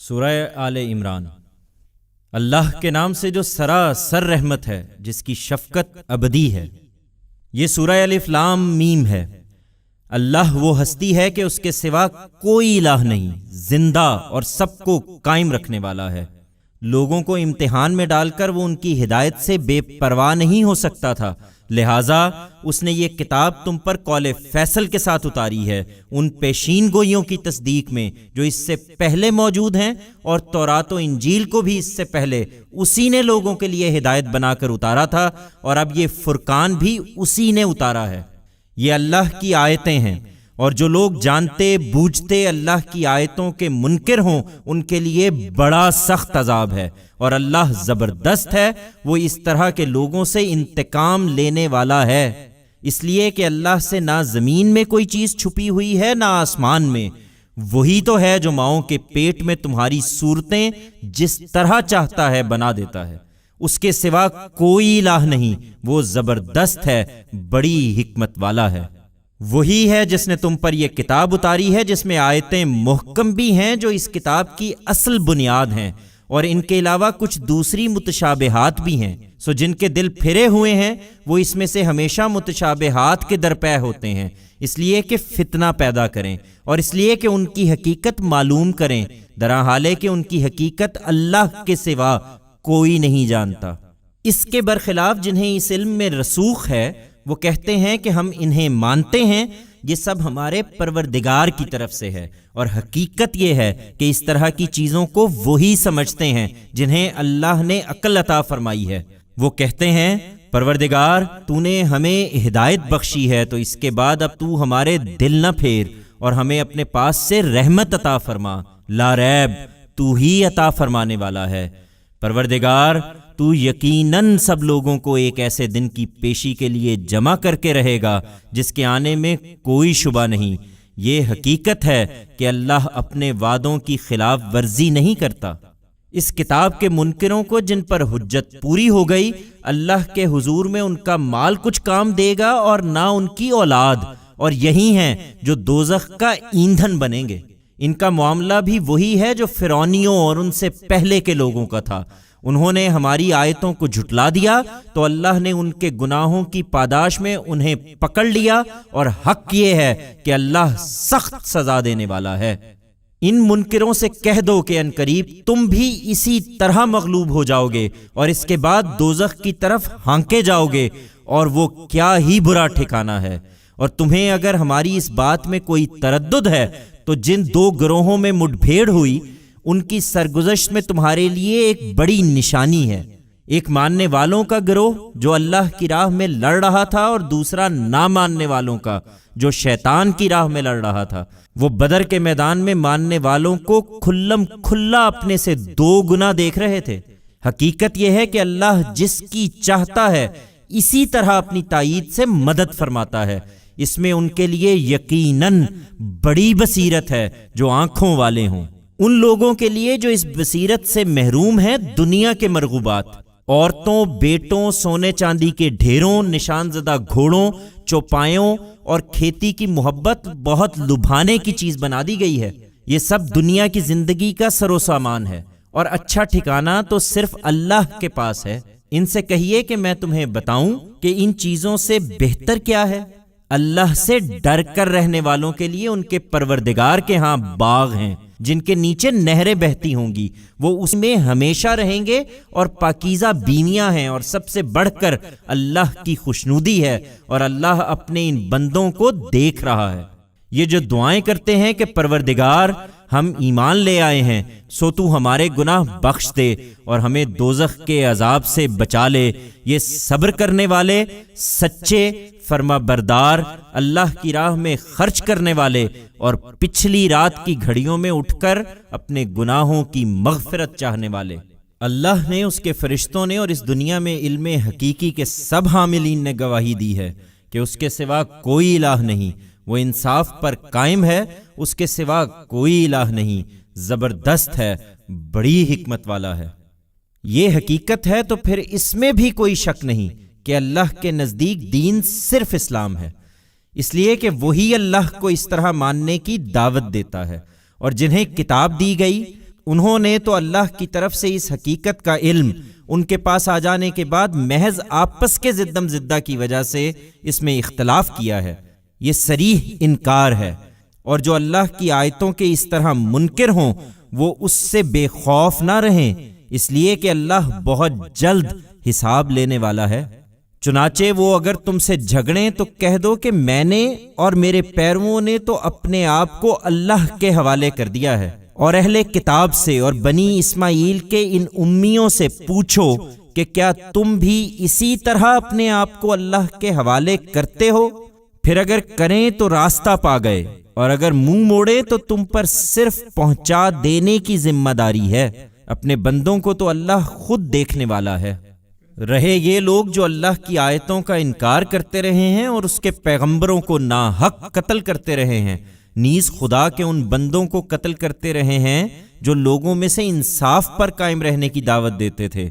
سورہ آل عمران۔ اللہ کے نام سے جو سراسر رحمت ہے، جس کی شفقت ابدی ہے۔ یہ سورہ الف لام میم ہے۔ اللہ وہ ہستی ہے کہ اس کے سوا کوئی الہ نہیں، زندہ اور سب کو قائم رکھنے والا ہے۔ لوگوں کو امتحان میں ڈال کر وہ ان کی ہدایت سے بے پرواہ نہیں ہو سکتا تھا، لہٰذا اس نے یہ کتاب تم پر قول فیصل کے ساتھ اتاری ہے، ان پیشین گوئیوں کی تصدیق میں جو اس سے پہلے موجود ہیں، اور تورات و انجیل کو بھی اس سے پہلے اسی نے لوگوں کے لیے ہدایت بنا کر اتارا تھا، اور اب یہ فرقان بھی اسی نے اتارا ہے۔ یہ اللہ کی آیتیں ہیں، اور جو لوگ جانتے بوجھتے اللہ کی آیتوں کے منکر ہوں ان کے لیے بڑا سخت عذاب ہے، اور اللہ زبردست ہے، وہ اس طرح کے لوگوں سے انتقام لینے والا ہے۔ اس لیے کہ اللہ سے نہ زمین میں کوئی چیز چھپی ہوئی ہے نہ آسمان میں، وہی تو ہے جو ماؤں کے پیٹ میں تمہاری صورتیں جس طرح چاہتا ہے بنا دیتا ہے، اس کے سوا کوئی الہ نہیں، وہ زبردست ہے، بڑی حکمت والا ہے۔ وہی ہے جس نے تم پر یہ کتاب اتاری ہے، جس میں آیتیں محکم بھی ہیں جو اس کتاب کی اصل بنیاد ہیں، اور ان کے علاوہ کچھ دوسری متشابہات بھی ہیں، سو جن کے دل پھرے ہوئے ہیں وہ اس میں سے ہمیشہ متشابہات کے درپے ہوتے ہیں، اس لیے کہ فتنہ پیدا کریں، اور اس لیے کہ ان کی حقیقت معلوم کریں، درحالے کہ ان کی حقیقت اللہ کے سوا کوئی نہیں جانتا۔ اس کے برخلاف جنہیں اس علم میں رسوخ ہے وہ کہتے ہیں کہ ہم انہیں مانتے ہیں، یہ سب ہمارے پروردگار کی طرف سے ہے، اور حقیقت یہ ہے کہ اس طرح کی چیزوں کو وہی سمجھتے ہیں جنہیں اللہ نے عقل عطا فرمائی ہے۔ وہ کہتے ہیں پروردگار تو نے ہمیں ہدایت بخشی ہے، تو اس کے بعد اب تو ہمارے دل نہ پھیر اور ہمیں اپنے پاس سے رحمت عطا فرما، لا ریب تو ہی عطا فرمانے والا ہے۔ پروردگار تو یقیناً سب لوگوں کو ایک ایسے دن کی پیشی کے لیے جمع کر کے رہے گا جس کے آنے میں کوئی شبہ نہیں۔ یہ حقیقت ہے کہ اللہ اپنے وعدوں کی خلاف ورزی نہیں کرتا۔ اس کتاب کے منکروں کو جن پر حجت پوری ہو گئی، اللہ کے حضور میں ان کا مال کچھ کام دے گا اور نہ ان کی اولاد، اور یہی ہیں جو دوزخ کا ایندھن بنیں گے۔ ان کا معاملہ بھی وہی ہے جو فرعونیوں اور ان سے پہلے کے لوگوں کا تھا۔ انہوں نے ہماری آیتوں کو جھٹلا دیا تو اللہ نے ان کے گناہوں کی پاداش میں انہیں پکڑ لیا، اور حق یہ ہے کہ اللہ سخت سزا دینے والا ہے۔ ان منکروں سے کہہ دو کہ عنقریب تم بھی اسی طرح مغلوب ہو جاؤ گے، اور اس کے بعد دوزخ کی طرف ہانکے جاؤ گے، اور وہ کیا ہی برا ٹھکانہ ہے۔ اور تمہیں اگر ہماری اس بات میں کوئی تردد ہے تو جن دو گروہوں میں مٹ بھیڑ ہوئی ان کی سرگزشت میں تمہارے لیے ایک بڑی نشانی ہے۔ ایک ماننے والوں کا گروہ جو اللہ کی راہ میں لڑ رہا تھا، اور دوسرا نہ ماننے والوں کا جو شیطان کی راہ میں لڑ رہا تھا۔ وہ بدر کے میدان میں ماننے والوں کو کھلم کھلا اپنے سے 2 گنا دیکھ رہے تھے۔ حقیقت یہ ہے کہ اللہ جس کی چاہتا ہے اسی طرح اپنی تائید سے مدد فرماتا ہے۔ اس میں ان کے لیے یقیناً بڑی بصیرت ہے جو آنکھوں والے ہوں۔ ان لوگوں کے لیے جو اس بصیرت سے محروم ہیں دنیا کے مرغوبات، عورتوں، بیٹوں، سونے چاندی کے ڈھیروں، نشان زدہ گھوڑوں، چوپایوں اور کھیتی کی محبت بہت لبھانے کی چیز بنا دی گئی ہے۔ یہ سب دنیا کی زندگی کا سر و سامان ہے، اور اچھا ٹھکانہ تو صرف اللہ کے پاس ہے۔ ان سے کہیے کہ میں تمہیں بتاؤں کہ ان چیزوں سے بہتر کیا ہے۔ اللہ سے ڈر کر رہنے والوں کے لیے ان کے پروردگار کے ہاں باغ ہیں جن کے نیچے نہریں بہتی ہوں گی، وہ اس میں ہمیشہ رہیں گے، اور پاکیزہ بیویاں ہیں، اور سب سے بڑھ کر اللہ کی خوشنودی ہے، اور اللہ اپنے ان بندوں کو دیکھ رہا ہے۔ یہ جو دعائیں کرتے ہیں کہ پروردگار ہم ایمان لے آئے ہیں، سو تو ہمارے گناہ بخش دے اور ہمیں دوزخ کے عذاب سے بچا لے، یہ صبر کرنے والے، سچے، فرما بردار، اللہ کی راہ میں خرچ کرنے والے، اور پچھلی رات کی گھڑیوں میں اٹھ کر اپنے گناہوں کی مغفرت چاہنے والے۔ اللہ نے، اس کے فرشتوں نے اور اس دنیا میں علم حقیقی کے سب حاملین نے گواہی دی ہے کہ اس کے سوا کوئی الہ نہیں، وہ انصاف پر قائم ہے، اس کے سوا کوئی الہ نہیں، زبردست ہے، بڑی حکمت والا ہے۔ یہ حقیقت ہے تو پھر اس میں بھی کوئی شک نہیں کہ اللہ کے نزدیک دین صرف اسلام ہے، اس لیے کہ وہی اللہ کو اس طرح ماننے کی دعوت دیتا ہے، اور جنہیں کتاب دی گئی انہوں نے تو اللہ کی طرف سے اس حقیقت کا علم ان کے پاس آ جانے کے بعد محض آپس کے زدم زدہ کی وجہ سے اس میں اختلاف کیا ہے۔ یہ صریح انکار ہے، اور جو اللہ کی آیتوں کے اس طرح منکر ہوں وہ اس سے بے خوف نہ رہیں، اس لیے کہ اللہ بہت جلد حساب لینے والا ہے۔ چنانچہ وہ اگر تم سے جھگڑیں تو کہہ دو کہ میں نے اور میرے پیرووں نے تو اپنے آپ کو اللہ کے حوالے کر دیا ہے، اور اہل کتاب سے اور بنی اسماعیل کے ان امیوں سے پوچھو کہ کیا تم بھی اسی طرح اپنے آپ کو اللہ کے حوالے کرتے ہو؟ پھر اگر کریں تو راستہ پا گئے، اور اگر منہ موڑے تو تم پر صرف پہنچا دینے کی ذمہ داری ہے۔ اپنے بندوں کو تو اللہ خود دیکھنے والا ہے۔ رہے یہ لوگ جو اللہ کی آیتوں کا انکار کرتے رہے ہیں اور اس کے پیغمبروں کو ناحق قتل کرتے رہے ہیں، نیز خدا کے ان بندوں کو قتل کرتے رہے ہیں جو لوگوں میں سے انصاف پر قائم رہنے کی دعوت دیتے تھے،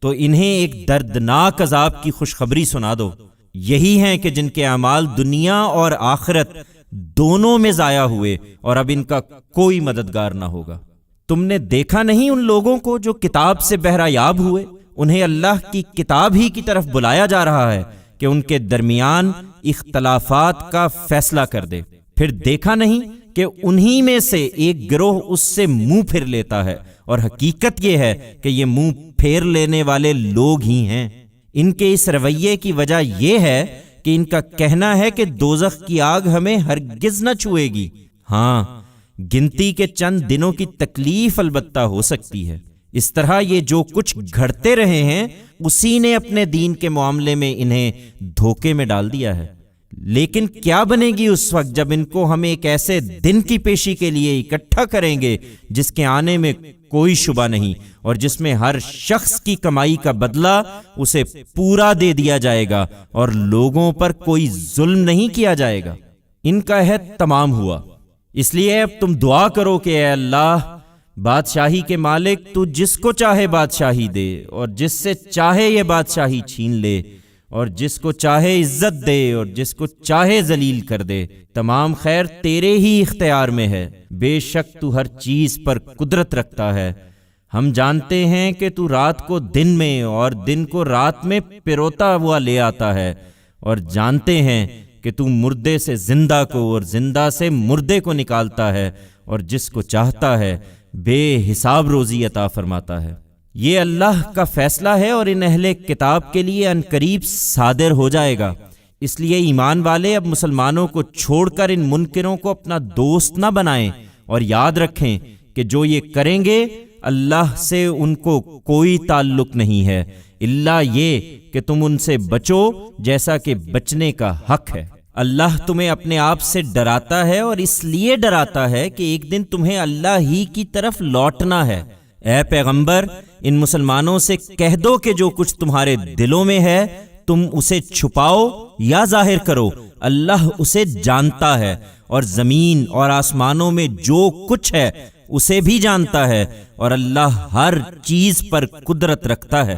تو انہیں ایک دردناک عذاب کی خوشخبری سنا دو۔ یہی ہیں کہ جن کے اعمال دنیا اور آخرت دونوں میں ضائع ہوئے، اور اب ان کا کوئی مددگار نہ ہوگا۔ تم نے دیکھا نہیں ان لوگوں کو جو کتاب سے بہرہ یاب ہوئے؟ انہیں اللہ کی کتاب ہی کی طرف بلایا جا رہا ہے کہ ان کے درمیان اختلافات کا فیصلہ کر دے۔ پھر دیکھا نہیں کہ انہی میں سے ایک گروہ اس سے منہ پھر لیتا ہے، اور حقیقت یہ ہے کہ یہ منہ پھیر لینے والے لوگ ہی ہیں۔ ان کے اس رویے کی وجہ یہ ہے کہ ان کا کہنا ہے کہ دوزخ کی آگ ہمیں ہرگز نہ چھوئے گی۔ ہاں، گنتی کے چند دنوں کی تکلیف البتہ ہو سکتی ہے۔ اس طرح یہ جو کچھ گھڑتے رہے ہیں اسی نے اپنے دین کے معاملے میں انہیں دھوکے میں ڈال دیا ہے۔ لیکن کیا بنے گی اس وقت جب ان کو ہم ایک ایسے دن کی پیشی کے لیے اکٹھا کریں گے جس کے آنے میں کوئی شبہ نہیں، اور جس میں ہر شخص کی کمائی کا بدلہ اسے پورا دے دیا جائے گا، اور لوگوں پر کوئی ظلم نہیں کیا جائے گا۔ ان کا عہد تمام ہوا، اس لیے اب تم دعا کرو کہ اے اللہ، بادشاہی کے مالک، تو جس کو چاہے بادشاہی دے، اور جس سے چاہے یہ بادشاہی چھین لے، اور جس کو چاہے عزت دے اور جس کو چاہے ذلیل کر دے۔ تمام خیر تیرے ہی اختیار میں ہے، بے شک تو ہر چیز پر قدرت رکھتا ہے۔ ہم جانتے ہیں کہ تو رات کو دن میں اور دن کو رات میں پروتا ہوا لے آتا ہے، اور جانتے ہیں کہ تو مردے سے زندہ کو اور زندہ سے مردے کو نکالتا ہے، اور جس کو چاہتا ہے بے حساب روزی عطا فرماتا ہے۔ یہ اللہ کا فیصلہ ہے، اور ان اہل کتاب کے لیے عنقریب صادر ہو جائے گا۔ اس لیے ایمان والے اب مسلمانوں کو چھوڑ کر ان منکروں کو اپنا دوست نہ بنائیں، اور یاد رکھیں کہ جو یہ کریں گے اللہ سے ان کو کوئی تعلق نہیں ہے، الا یہ کہ تم ان سے بچو جیسا کہ بچنے کا حق ہے۔ اللہ تمہیں اپنے آپ سے ڈراتا ہے، اور اس لیے ڈراتا ہے کہ ایک دن تمہیں اللہ ہی کی طرف لوٹنا ہے۔ اے پیغمبر، ان مسلمانوں سے کہہ دو کہ جو کچھ تمہارے دلوں میں ہے تم اسے چھپاؤ یا ظاہر کرو، اللہ اسے جانتا ہے، اور زمین اور آسمانوں میں جو کچھ ہے اسے بھی جانتا ہے، اور اللہ ہر چیز پر قدرت رکھتا ہے۔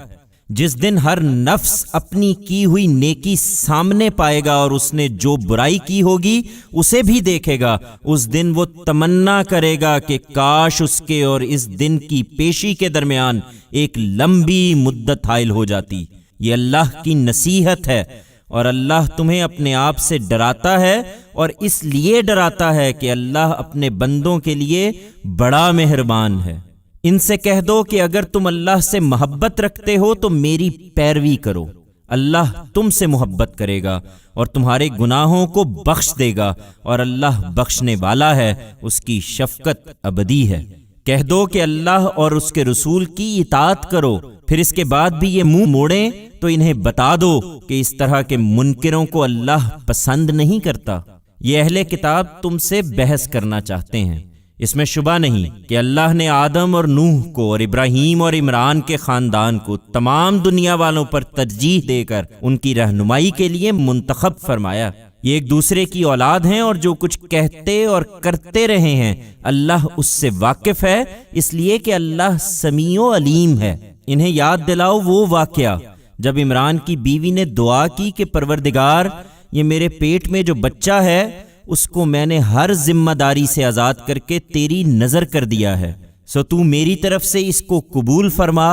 جس دن ہر نفس اپنی کی ہوئی نیکی سامنے پائے گا اور اس نے جو برائی کی ہوگی اسے بھی دیکھے گا، اس دن وہ تمنا کرے گا کہ کاش اس کے اور اس دن کی پیشی کے درمیان ایک لمبی مدت حائل ہو جاتی۔ یہ اللہ کی نصیحت ہے، اور اللہ تمہیں اپنے آپ سے ڈراتا ہے، اور اس لیے ڈراتا ہے کہ اللہ اپنے بندوں کے لیے بڑا مہربان ہے۔ ان سے کہہ دو کہ اگر تم اللہ سے محبت رکھتے ہو تو میری پیروی کرو، اللہ تم سے محبت کرے گا اور تمہارے گناہوں کو بخش دے گا، اور اللہ بخشنے والا ہے، اس کی شفقت ابدی ہے۔ کہہ دو کہ اللہ اور اس کے رسول کی اطاعت کرو، پھر اس کے بعد بھی یہ منہ موڑیں تو انہیں بتا دو کہ اس طرح کے منکروں کو اللہ پسند نہیں کرتا۔ یہ اہل کتاب تم سے بحث کرنا چاہتے ہیں، اس میں شبہ نہیں کہ اللہ نے آدم اور نوح کو اور ابراہیم اور عمران کے خاندان کو تمام دنیا والوں پر ترجیح دے کر ان کی رہنمائی کے لیے منتخب فرمایا۔ یہ ایک دوسرے کی اولاد ہیں، اور جو کچھ کہتے اور کرتے رہے ہیں اللہ اس سے واقف ہے، اس لیے کہ اللہ سمیع و علیم ہے۔ انہیں یاد دلاؤ وہ واقعہ جب عمران کی بیوی نے دعا کی کہ پروردگار، یہ میرے پیٹ میں جو بچہ ہے اس کو میں نے ہر ذمہ داری سے آزاد کر کے تیری نظر کر دیا ہے، سو تو میری طرف سے اس کو قبول فرما،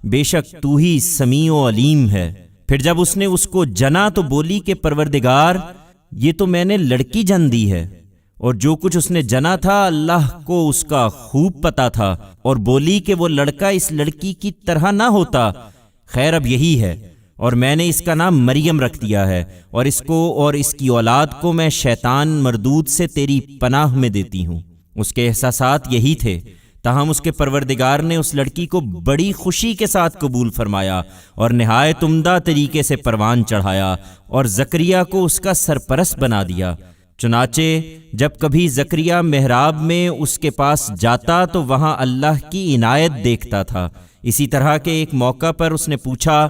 بے شک تو ہی سمیع و علیم ہے۔ پھر جب اس نے اس کو جنا تو بولی کہ پروردگار، یہ تو میں نے لڑکی جن دی ہے، اور جو کچھ اس نے جنا تھا اللہ کو اس کا خوب پتا تھا، اور بولی کہ وہ لڑکا اس لڑکی کی طرح نہ ہوتا، خیر اب یہی ہے، اور میں نے اس کا نام مریم رکھ دیا ہے، اور اس کو اور اس کی اولاد کو میں شیطان مردود سے تیری پناہ میں دیتی ہوں۔ اس کے احساسات یہی تھے، تاہم اس کے پروردگار نے اس لڑکی کو بڑی خوشی کے ساتھ قبول فرمایا اور نہایت عمدہ طریقے سے پروان چڑھایا، اور زکریا کو اس کا سرپرست بنا دیا۔ چنانچہ جب کبھی زکریا محراب میں اس کے پاس جاتا تو وہاں اللہ کی عنایت دیکھتا تھا۔ اسی طرح کے ایک موقع پر اس نے پوچھا،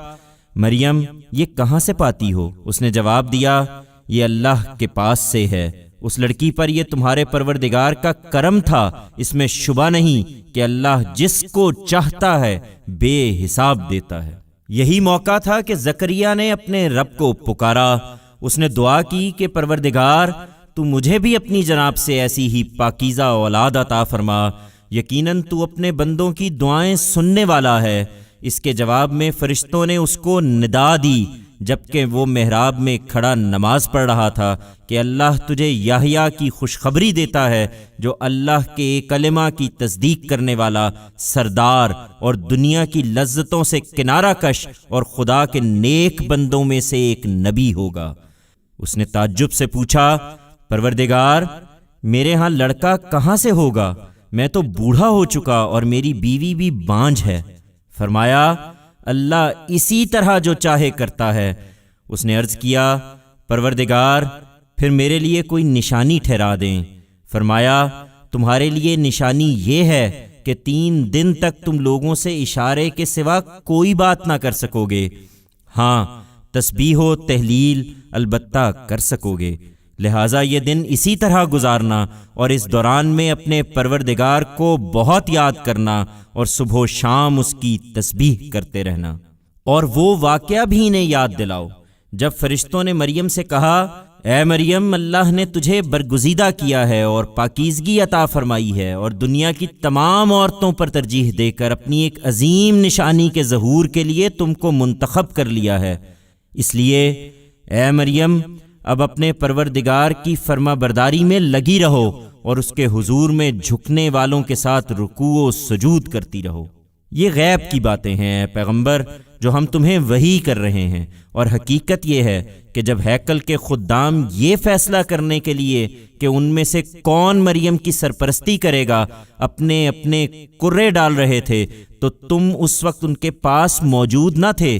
مریم یہ کہاں سے پاتی ہو؟ اس نے جواب دیا، یہ اللہ کے پاس سے ہے۔ اس لڑکی پر یہ تمہارے پروردگار کا کرم تھا، اس میں شبہ نہیں کہ اللہ جس کو چاہتا ہے بے حساب دیتا ہے۔ یہی موقع تھا کہ زکریا نے اپنے رب کو پکارا۔ اس نے دعا کی کہ پروردگار تو مجھے بھی اپنی جناب سے ایسی ہی پاکیزہ اولاد عطا فرما، یقیناً تو اپنے بندوں کی دعائیں سننے والا ہے۔ اس کے جواب میں فرشتوں نے اس کو ندا دی جبکہ وہ محراب میں کھڑا نماز پڑھ رہا تھا کہ اللہ تجھے یحییٰ کی خوشخبری دیتا ہے جو اللہ کے کلمہ کی تصدیق کرنے والا، سردار اور دنیا کی لذتوں سے کنارہ کش اور خدا کے نیک بندوں میں سے ایک نبی ہوگا۔ اس نے تعجب سے پوچھا، پروردگار میرے ہاں لڑکا کہاں سے ہوگا؟ میں تو بوڑھا ہو چکا اور میری بیوی بھی بانجھ ہے۔ فرمایا، اللہ اسی طرح جو چاہے کرتا ہے۔ اس نے عرض کیا، پروردگار پھر میرے لیے کوئی نشانی ٹھہرا دیں۔ فرمایا، تمہارے لیے نشانی یہ ہے کہ 3 دن تک تم لوگوں سے اشارے کے سوا کوئی بات نہ کر سکو گے، ہاں تسبیح و تہلیل البتہ کر سکو گے، لہٰذا یہ دن اسی طرح گزارنا اور اس دوران میں اپنے پروردگار کو بہت یاد کرنا اور صبح و شام اس کی تسبیح کرتے رہنا۔ اور وہ واقعہ بھی انہیں یاد دلاؤ جب فرشتوں نے مریم سے کہا، اے مریم اللہ نے تجھے برگزیدہ کیا ہے اور پاکیزگی عطا فرمائی ہے اور دنیا کی تمام عورتوں پر ترجیح دے کر اپنی ایک عظیم نشانی کے ظہور کے لیے تم کو منتخب کر لیا ہے، اس لیے اے مریم اب اپنے پروردگار کی فرما برداری میں لگی رہو اور اس کے حضور میں جھکنے والوں کے ساتھ رکوع و سجود کرتی رہو۔ یہ غیب کی باتیں ہیں اے پیغمبر جو ہم تمہیں وحی کر رہے ہیں، اور حقیقت یہ ہے کہ جب ہیکل کے خدام یہ فیصلہ کرنے کے لیے کہ ان میں سے کون مریم کی سرپرستی کرے گا اپنے اپنے کرے ڈال رہے تھے تو تم اس وقت ان کے پاس موجود نہ تھے،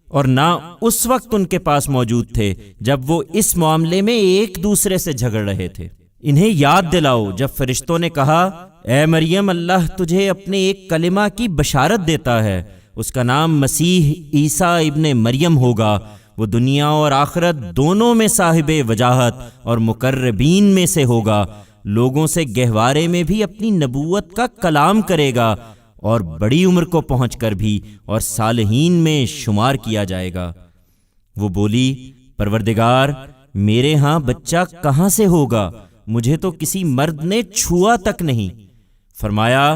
اور نہ اس وقت ان کے پاس موجود تھے جب وہ اس معاملے میں ایک دوسرے سے جھگڑ رہے تھے۔ انہیں یاد دلاؤ جب فرشتوں نے کہا، اے مریم اللہ تجھے اپنے ایک کلمہ کی بشارت دیتا ہے، اس کا نام مسیح عیسیٰ ابن مریم ہوگا، وہ دنیا اور آخرت دونوں میں صاحب وجاہت اور مقربین میں سے ہوگا، لوگوں سے گہوارے میں بھی اپنی نبوت کا کلام کرے گا، اور بڑی عمر کو پہنچ کر بھی اور صالحین میں شمار کیا جائے گا۔ وہ بولی، پروردگار میرے ہاں بچہ کہاں سے ہوگا؟ مجھے تو کسی مرد نے چھوا تک نہیں۔ فرمایا،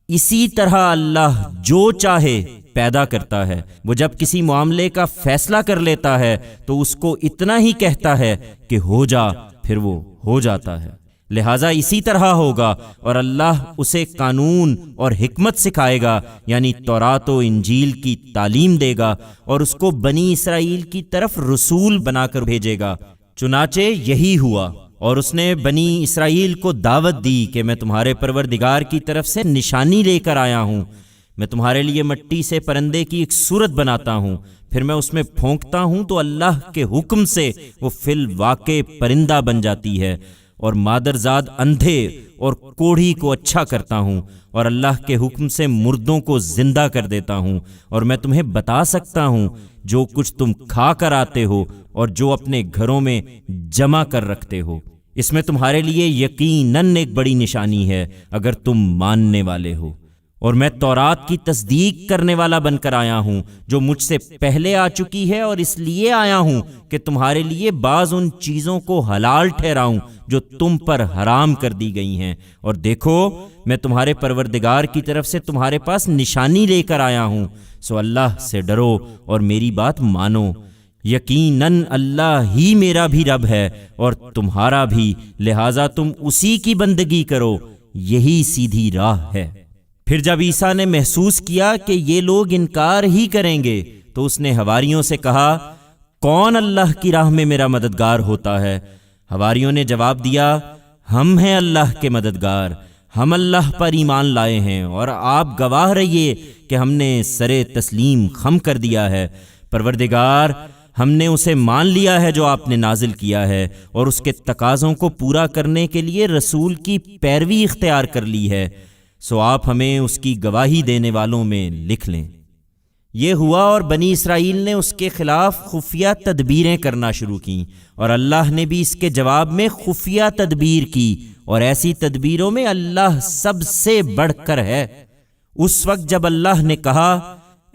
اسی طرح اللہ جو چاہے پیدا کرتا ہے، وہ جب کسی معاملے کا فیصلہ کر لیتا ہے تو اس کو اتنا ہی کہتا ہے کہ ہو جا، پھر وہ ہو جاتا ہے، لہٰذا اسی طرح ہوگا، اور اللہ اسے قانون اور حکمت سکھائے گا، یعنی تورات و انجیل کی تعلیم دے گا، اور اس کو بنی اسرائیل کی طرف رسول بنا کر بھیجے گا۔ چنانچہ یہی ہوا، اور اس نے بنی اسرائیل کو دعوت دی کہ میں تمہارے پروردگار کی طرف سے نشانی لے کر آیا ہوں، میں تمہارے لیے مٹی سے پرندے کی ایک صورت بناتا ہوں، پھر میں اس میں پھونکتا ہوں تو اللہ کے حکم سے وہ فی الواقع پرندہ بن جاتی ہے، اور مادرزاد اندھے اور کوڑھی کو اچھا کرتا ہوں، اور اللہ کے حکم سے مردوں کو زندہ کر دیتا ہوں، اور میں تمہیں بتا سکتا ہوں جو کچھ تم کھا کر آتے ہو اور جو اپنے گھروں میں جمع کر رکھتے ہو، اس میں تمہارے لیے یقیناً ایک بڑی نشانی ہے اگر تم ماننے والے ہو۔ اور میں تورات کی تصدیق کرنے والا بن کر آیا ہوں جو مجھ سے پہلے آ چکی ہے، اور اس لیے آیا ہوں کہ تمہارے لیے بعض ان چیزوں کو حلال ٹھہراؤں جو تم پر حرام کر دی گئی ہیں، اور دیکھو میں تمہارے پروردگار کی طرف سے تمہارے پاس نشانی لے کر آیا ہوں، سو اللہ سے ڈرو اور میری بات مانو۔ یقیناً اللہ ہی میرا بھی رب ہے اور تمہارا بھی، لہٰذا تم اسی کی بندگی کرو، یہی سیدھی راہ ہے۔ پھر جب عیسیٰ نے محسوس کیا کہ یہ لوگ انکار ہی کریں گے تو اس نے حواریوں سے کہا، کون اللہ کی راہ میں میرا مددگار ہوتا ہے؟ حواریوں نے جواب دیا، ہم ہیں اللہ کے مددگار، ہم اللہ پر ایمان لائے ہیں، اور آپ گواہ رہیے کہ ہم نے سرے تسلیم خم کر دیا ہے۔ پروردگار، ہم نے اسے مان لیا ہے جو آپ نے نازل کیا ہے، اور اس کے تقاضوں کو پورا کرنے کے لیے رسول کی پیروی اختیار کر لی ہے، سو آپ ہمیں اس کی گواہی دینے والوں میں لکھ لیں۔ یہ ہوا اور بنی اسرائیل نے اس کے خلاف خفیہ تدبیریں کرنا شروع کیں، اور اللہ نے بھی اس کے جواب میں خفیہ تدبیر کی، اور ایسی تدبیروں میں اللہ سب سے بڑھ کر ہے۔ اس وقت جب اللہ نے کہا،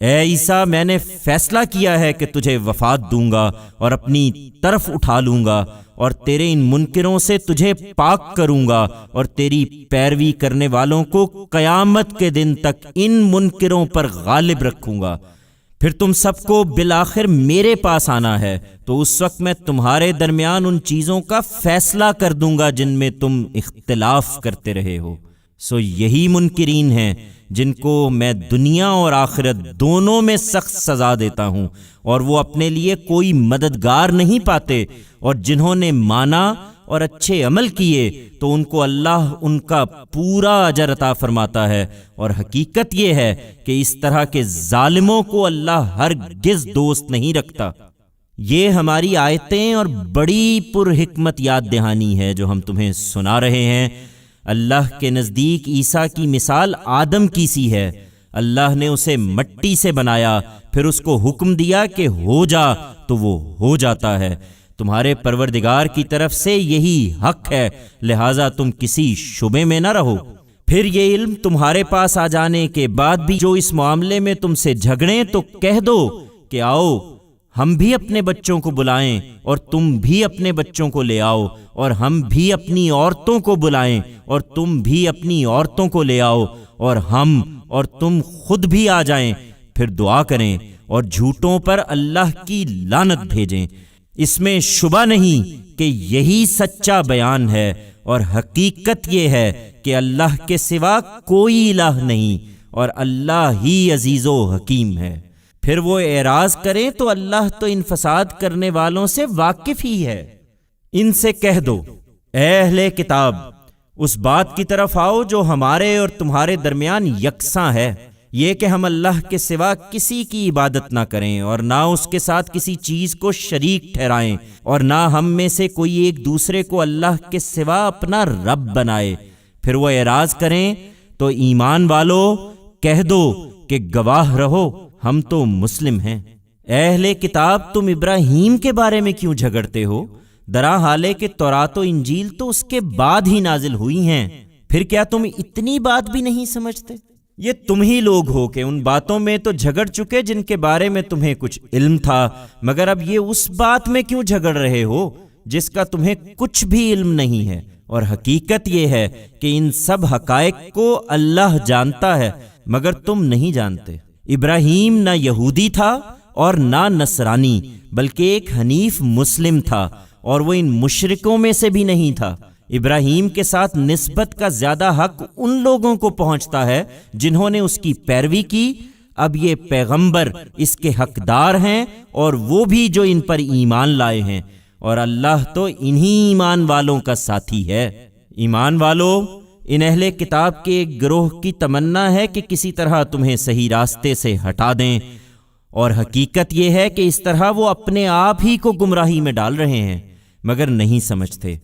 اے عیسیٰ، میں نے فیصلہ کیا ہے کہ تجھے وفات دوں گا اور اپنی طرف اٹھا لوں گا، اور تیرے ان منکروں سے تجھے پاک کروں گا، اور تیری پیروی کرنے والوں کو قیامت کے دن تک ان منکروں پر غالب رکھوں گا۔ پھر تم سب کو بالآخر میرے پاس آنا ہے، تو اس وقت میں تمہارے درمیان ان چیزوں کا فیصلہ کر دوں گا جن میں تم اختلاف کرتے رہے ہو۔ سو یہی منکرین ہیں جن کو میں دنیا اور آخرت دونوں میں سخت سزا دیتا ہوں، اور وہ اپنے لیے کوئی مددگار نہیں پاتے، اور جنہوں نے مانا اور اچھے عمل کیے تو ان کو اللہ ان کا پورا اجر عطا فرماتا ہے، اور حقیقت یہ ہے کہ اس طرح کے ظالموں کو اللہ ہرگز دوست نہیں رکھتا۔ یہ ہماری آیتیں اور بڑی پر حکمت یاد دہانی ہے جو ہم تمہیں سنا رہے ہیں۔ اللہ کے نزدیک عیسیٰ کی مثال آدم کی سی ہے۔ اللہ نے اسے مٹی سے بنایا، پھر اس کو حکم دیا کہ ہو جا تو وہ ہو جاتا ہے۔ تمہارے پروردگار کی طرف سے یہی حق ہے، لہٰذا تم کسی شبے میں نہ رہو۔ پھر یہ علم تمہارے پاس آ جانے کے بعد بھی جو اس معاملے میں تم سے جھگڑیں تو کہہ دو کہ آؤ ہم بھی اپنے بچوں کو بلائیں اور تم بھی اپنے بچوں کو لے آؤ، اور ہم بھی اپنی عورتوں کو بلائیں اور تم بھی اپنی عورتوں کو لے آؤ، اور ہم اور تم خود بھی آ جائیں، پھر دعا کریں اور جھوٹوں پر اللہ کی لعنت بھیجیں۔ اس میں شبہ نہیں کہ یہی سچا بیان ہے، اور حقیقت یہ ہے کہ اللہ کے سوا کوئی الہ نہیں، اور اللہ ہی عزیز و حکیم ہے۔ پھر وہ اعراض کریں تو اللہ تو ان فساد کرنے والوں سے واقف ہی ہے۔ ان سے کہہ دو، اے اہل کتاب، اس بات کی طرف آؤ جو ہمارے اور تمہارے درمیان یکساں ہے، یہ کہ ہم اللہ کے سوا کسی کی عبادت نہ کریں، اور نہ اس کے ساتھ کسی چیز کو شریک ٹھہرائیں، اور نہ ہم میں سے کوئی ایک دوسرے کو اللہ کے سوا اپنا رب بنائے۔ پھر وہ اعراض کریں تو ایمان والو کہہ دو کہ گواہ رہو، ہم تو مسلم ہیں۔ اے اہل کتاب، تم ابراہیم کے بارے میں کیوں جھگڑتے ہو؟ درا حالے کہ تورات و انجیل تو اس کے بعد ہی نازل ہوئی ہیں، پھر کیا تم اتنی بات بھی نہیں سمجھتے؟ یہ تم ہی لوگ ہو کہ ان باتوں میں تو جھگڑ چکے جن کے بارے میں تمہیں کچھ علم تھا، مگر اب یہ اس بات میں کیوں جھگڑ رہے ہو جس کا تمہیں کچھ بھی علم نہیں ہے؟ اور حقیقت یہ ہے کہ ان سب حقائق کو اللہ جانتا ہے مگر تم نہیں جانتے۔ ابراہیم نہ یہودی تھا اور نہ نصرانی، بلکہ ایک حنیف مسلم تھا، اور وہ ان مشرکوں میں سے بھی نہیں تھا۔ ابراہیم کے ساتھ نسبت کا زیادہ حق ان لوگوں کو پہنچتا ہے جنہوں نے اس کی پیروی کی۔ اب یہ پیغمبر اس کے حقدار ہیں، اور وہ بھی جو ان پر ایمان لائے ہیں، اور اللہ تو انہی ایمان والوں کا ساتھی ہے۔ ایمان والو، ان اہل کتاب کے ایک گروہ کی تمنا ہے کہ کسی طرح تمہیں صحیح راستے سے ہٹا دیں، اور حقیقت یہ ہے کہ اس طرح وہ اپنے آپ ہی کو گمراہی میں ڈال رہے ہیں مگر نہیں سمجھتے۔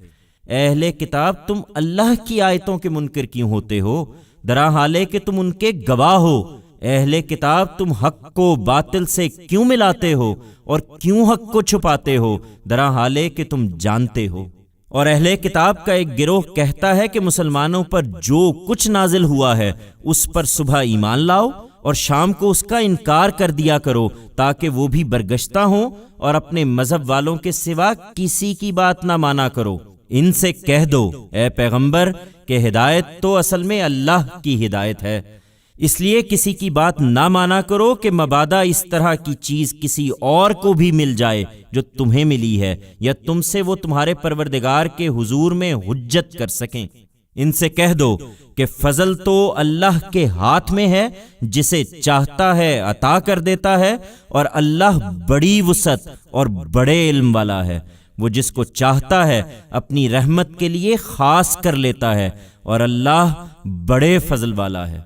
اے اہل کتاب، تم اللہ کی آیتوں کے منکر کیوں ہوتے ہو، درا حالے کہ تم ان کے گواہ ہو۔ اے اہل کتاب، تم حق کو باطل سے کیوں ملاتے ہو اور کیوں حق کو چھپاتے ہو، درا حالے کہ تم جانتے ہو۔ اور اہل کتاب کا ایک گروہ کہتا ہے کہ مسلمانوں پر جو کچھ نازل ہوا ہے اس پر صبح ایمان لاؤ اور شام کو اس کا انکار کر دیا کرو، تاکہ وہ بھی برگشتہ ہوں اور اپنے مذہب والوں کے سوا کسی کی بات نہ مانا کرو۔ ان سے کہہ دو اے پیغمبر کہ ہدایت تو اصل میں اللہ کی ہدایت ہے، اس لیے کسی کی بات نہ مانا کرو کہ مبادا اس طرح کی چیز کسی اور کو بھی مل جائے جو تمہیں ملی ہے، یا تم سے وہ تمہارے پروردگار کے حضور میں حجت کر سکیں۔ ان سے کہہ دو کہ فضل تو اللہ کے ہاتھ میں ہے، جسے چاہتا ہے عطا کر دیتا ہے، اور اللہ بڑی وسعت اور بڑے علم والا ہے۔ وہ جس کو چاہتا ہے اپنی رحمت کے لیے خاص کر لیتا ہے، اور اللہ بڑے فضل والا ہے۔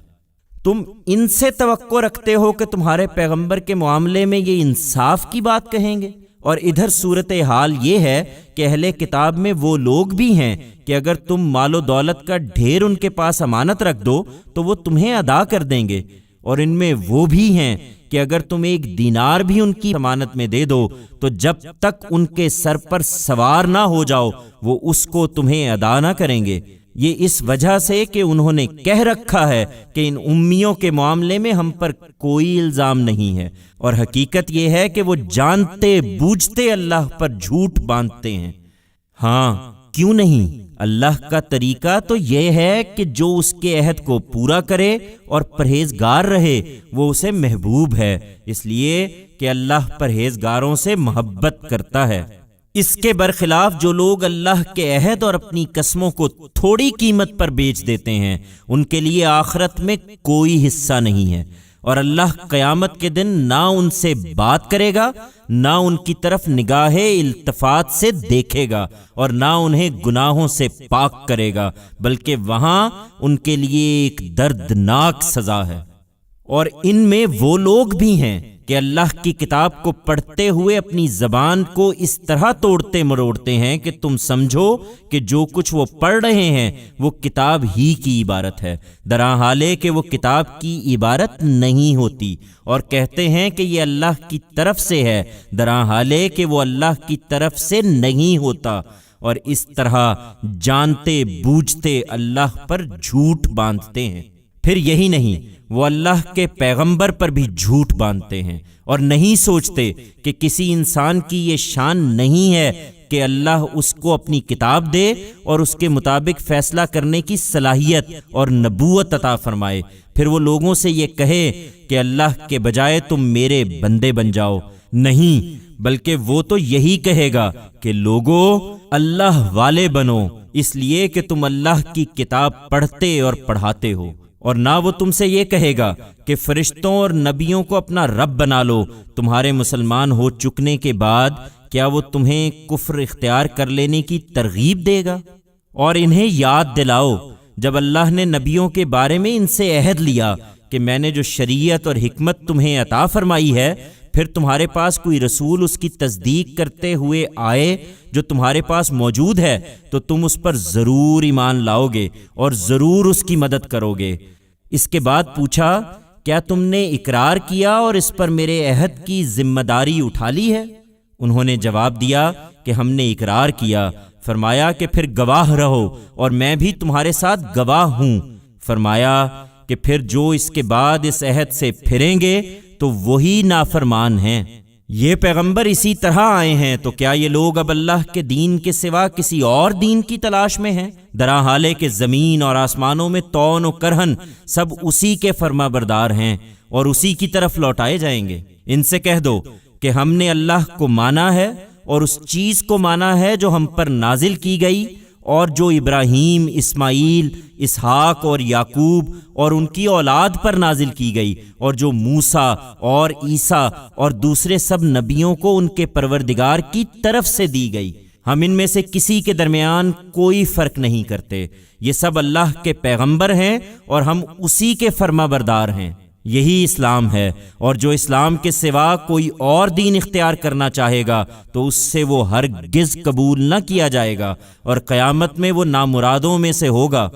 تم ان سے توقع رکھتے ہو کہ تمہارے پیغمبر کے معاملے میں یہ انصاف کی بات کہیں گے، اور ادھر صورتحال یہ ہے کہ اہل کتاب میں وہ لوگ بھی ہیں کہ اگر تم مال و دولت کا ڈھیر ان کے پاس امانت رکھ دو تو وہ تمہیں ادا کر دیں گے، اور ان میں وہ بھی ہیں کہ اگر تم ایک دینار بھی ان کی امانت میں دے دو تو جب تک ان کے سر پر سوار نہ ہو جاؤ وہ اس کو تمہیں ادا نہ کریں گے۔ یہ اس وجہ سے کہ انہوں نے کہہ رکھا ہے کہ ان امیوں کے معاملے میں ہم پر کوئی الزام نہیں ہے، اور حقیقت یہ ہے کہ وہ جانتے بوجھتے اللہ پر جھوٹ باندھتے ہیں۔ ہاں کیوں نہیں، اللہ کا طریقہ تو یہ ہے کہ جو اس کے عہد کو پورا کرے اور پرہیزگار رہے وہ اسے محبوب ہے، اس لیے کہ اللہ پرہیزگاروں سے محبت کرتا ہے۔ اس کے برخلاف جو لوگ اللہ کے عہد اور اپنی قسموں کو تھوڑی قیمت پر بیچ دیتے ہیں ان کے لیے آخرت میں کوئی حصہ نہیں ہے، اور اللہ قیامت کے دن نہ ان سے بات کرے گا، نہ ان کی طرف نگاہ التفات سے دیکھے گا، اور نہ انہیں گناہوں سے پاک کرے گا، بلکہ وہاں ان کے لیے ایک دردناک سزا ہے۔ اور ان میں وہ لوگ بھی ہیں کہ اللہ کی کتاب کو پڑھتے ہوئے اپنی زبان کو اس طرح توڑتے مروڑتے ہیں کہ تم سمجھو کہ جو کچھ وہ پڑھ رہے ہیں وہ کتاب ہی کی عبارت ہے، درحالے کہ وہ کتاب کی عبارت نہیں ہوتی، اور کہتے ہیں کہ یہ اللہ کی طرف سے ہے، درحالے کہ وہ اللہ کی طرف سے نہیں ہوتا، اور اس طرح جانتے بوجھتے اللہ پر جھوٹ باندھتے ہیں۔ پھر یہی نہیں، وہ اللہ کے پیغمبر پر بھی جھوٹ باندھتے ہیں، اور نہیں سوچتے کہ کسی انسان کی یہ شان نہیں ہے کہ اللہ اس کو اپنی کتاب دے اور اس کے مطابق فیصلہ کرنے کی صلاحیت اور نبوت عطا فرمائے، پھر وہ لوگوں سے یہ کہے کہ اللہ کے بجائے تم میرے بندے بن جاؤ۔ نہیں، بلکہ وہ تو یہی کہے گا کہ لوگو اللہ والے بنو، اس لیے کہ تم اللہ کی کتاب پڑھتے اور پڑھاتے ہو، اور نہ وہ تم سے یہ کہے گا کہ فرشتوں اور نبیوں کو اپنا رب بنا لو۔ تمہارے مسلمان ہو چکنے کے بعد کیا وہ تمہیں کفر اختیار کر لینے کی ترغیب دے گا؟ اور انہیں یاد دلاؤ جب اللہ نے نبیوں کے بارے میں ان سے عہد لیا کہ میں نے جو شریعت اور حکمت تمہیں عطا فرمائی ہے، پھر تمہارے پاس کوئی رسول اس کی تصدیق کرتے ہوئے آئے جو تمہارے پاس موجود ہے تو تم اس پر ضرور ایمان لاؤ گے اور ضرور اس کی مدد کرو گے۔ اس کے بعد پوچھا، کیا تم نے اقرار کیا اور اس پر میرے عہد کی ذمہ داری اٹھا لی ہے؟ انہوں نے جواب دیا کہ ہم نے اقرار کیا۔ فرمایا کہ پھر گواہ رہو اور میں بھی تمہارے ساتھ گواہ ہوں۔ فرمایا کہ پھر جو اس کے بعد اس عہد سے پھریں گے تو وہی نافرمان ہیں۔ یہ پیغمبر اسی طرح آئے ہیں، تو کیا یہ لوگ اب اللہ کے دین کے سوا کسی اور دین کی تلاش میں ہیں؟ درحالے کہ زمین اور آسمانوں میں طون و کرہن سب اسی کے فرما بردار ہیں اور اسی کی طرف لوٹائے جائیں گے۔ ان سے کہہ دو کہ ہم نے اللہ کو مانا ہے اور اس چیز کو مانا ہے جو ہم پر نازل کی گئی اور جو ابراہیم، اسماعیل، اسحاق اور یعقوب اور ان کی اولاد پر نازل کی گئی، اور جو موسیٰ اور عیسیٰ اور دوسرے سب نبیوں کو ان کے پروردگار کی طرف سے دی گئی۔ ہم ان میں سے کسی کے درمیان کوئی فرق نہیں کرتے۔ یہ سب اللہ کے پیغمبر ہیں اور ہم اسی کے فرما بردار ہیں۔ یہی اسلام ہے، اور جو اسلام کے سوا کوئی اور دین اختیار کرنا چاہے گا تو اس سے وہ ہرگز قبول نہ کیا جائے گا، اور قیامت میں وہ نامرادوں میں سے ہوگا۔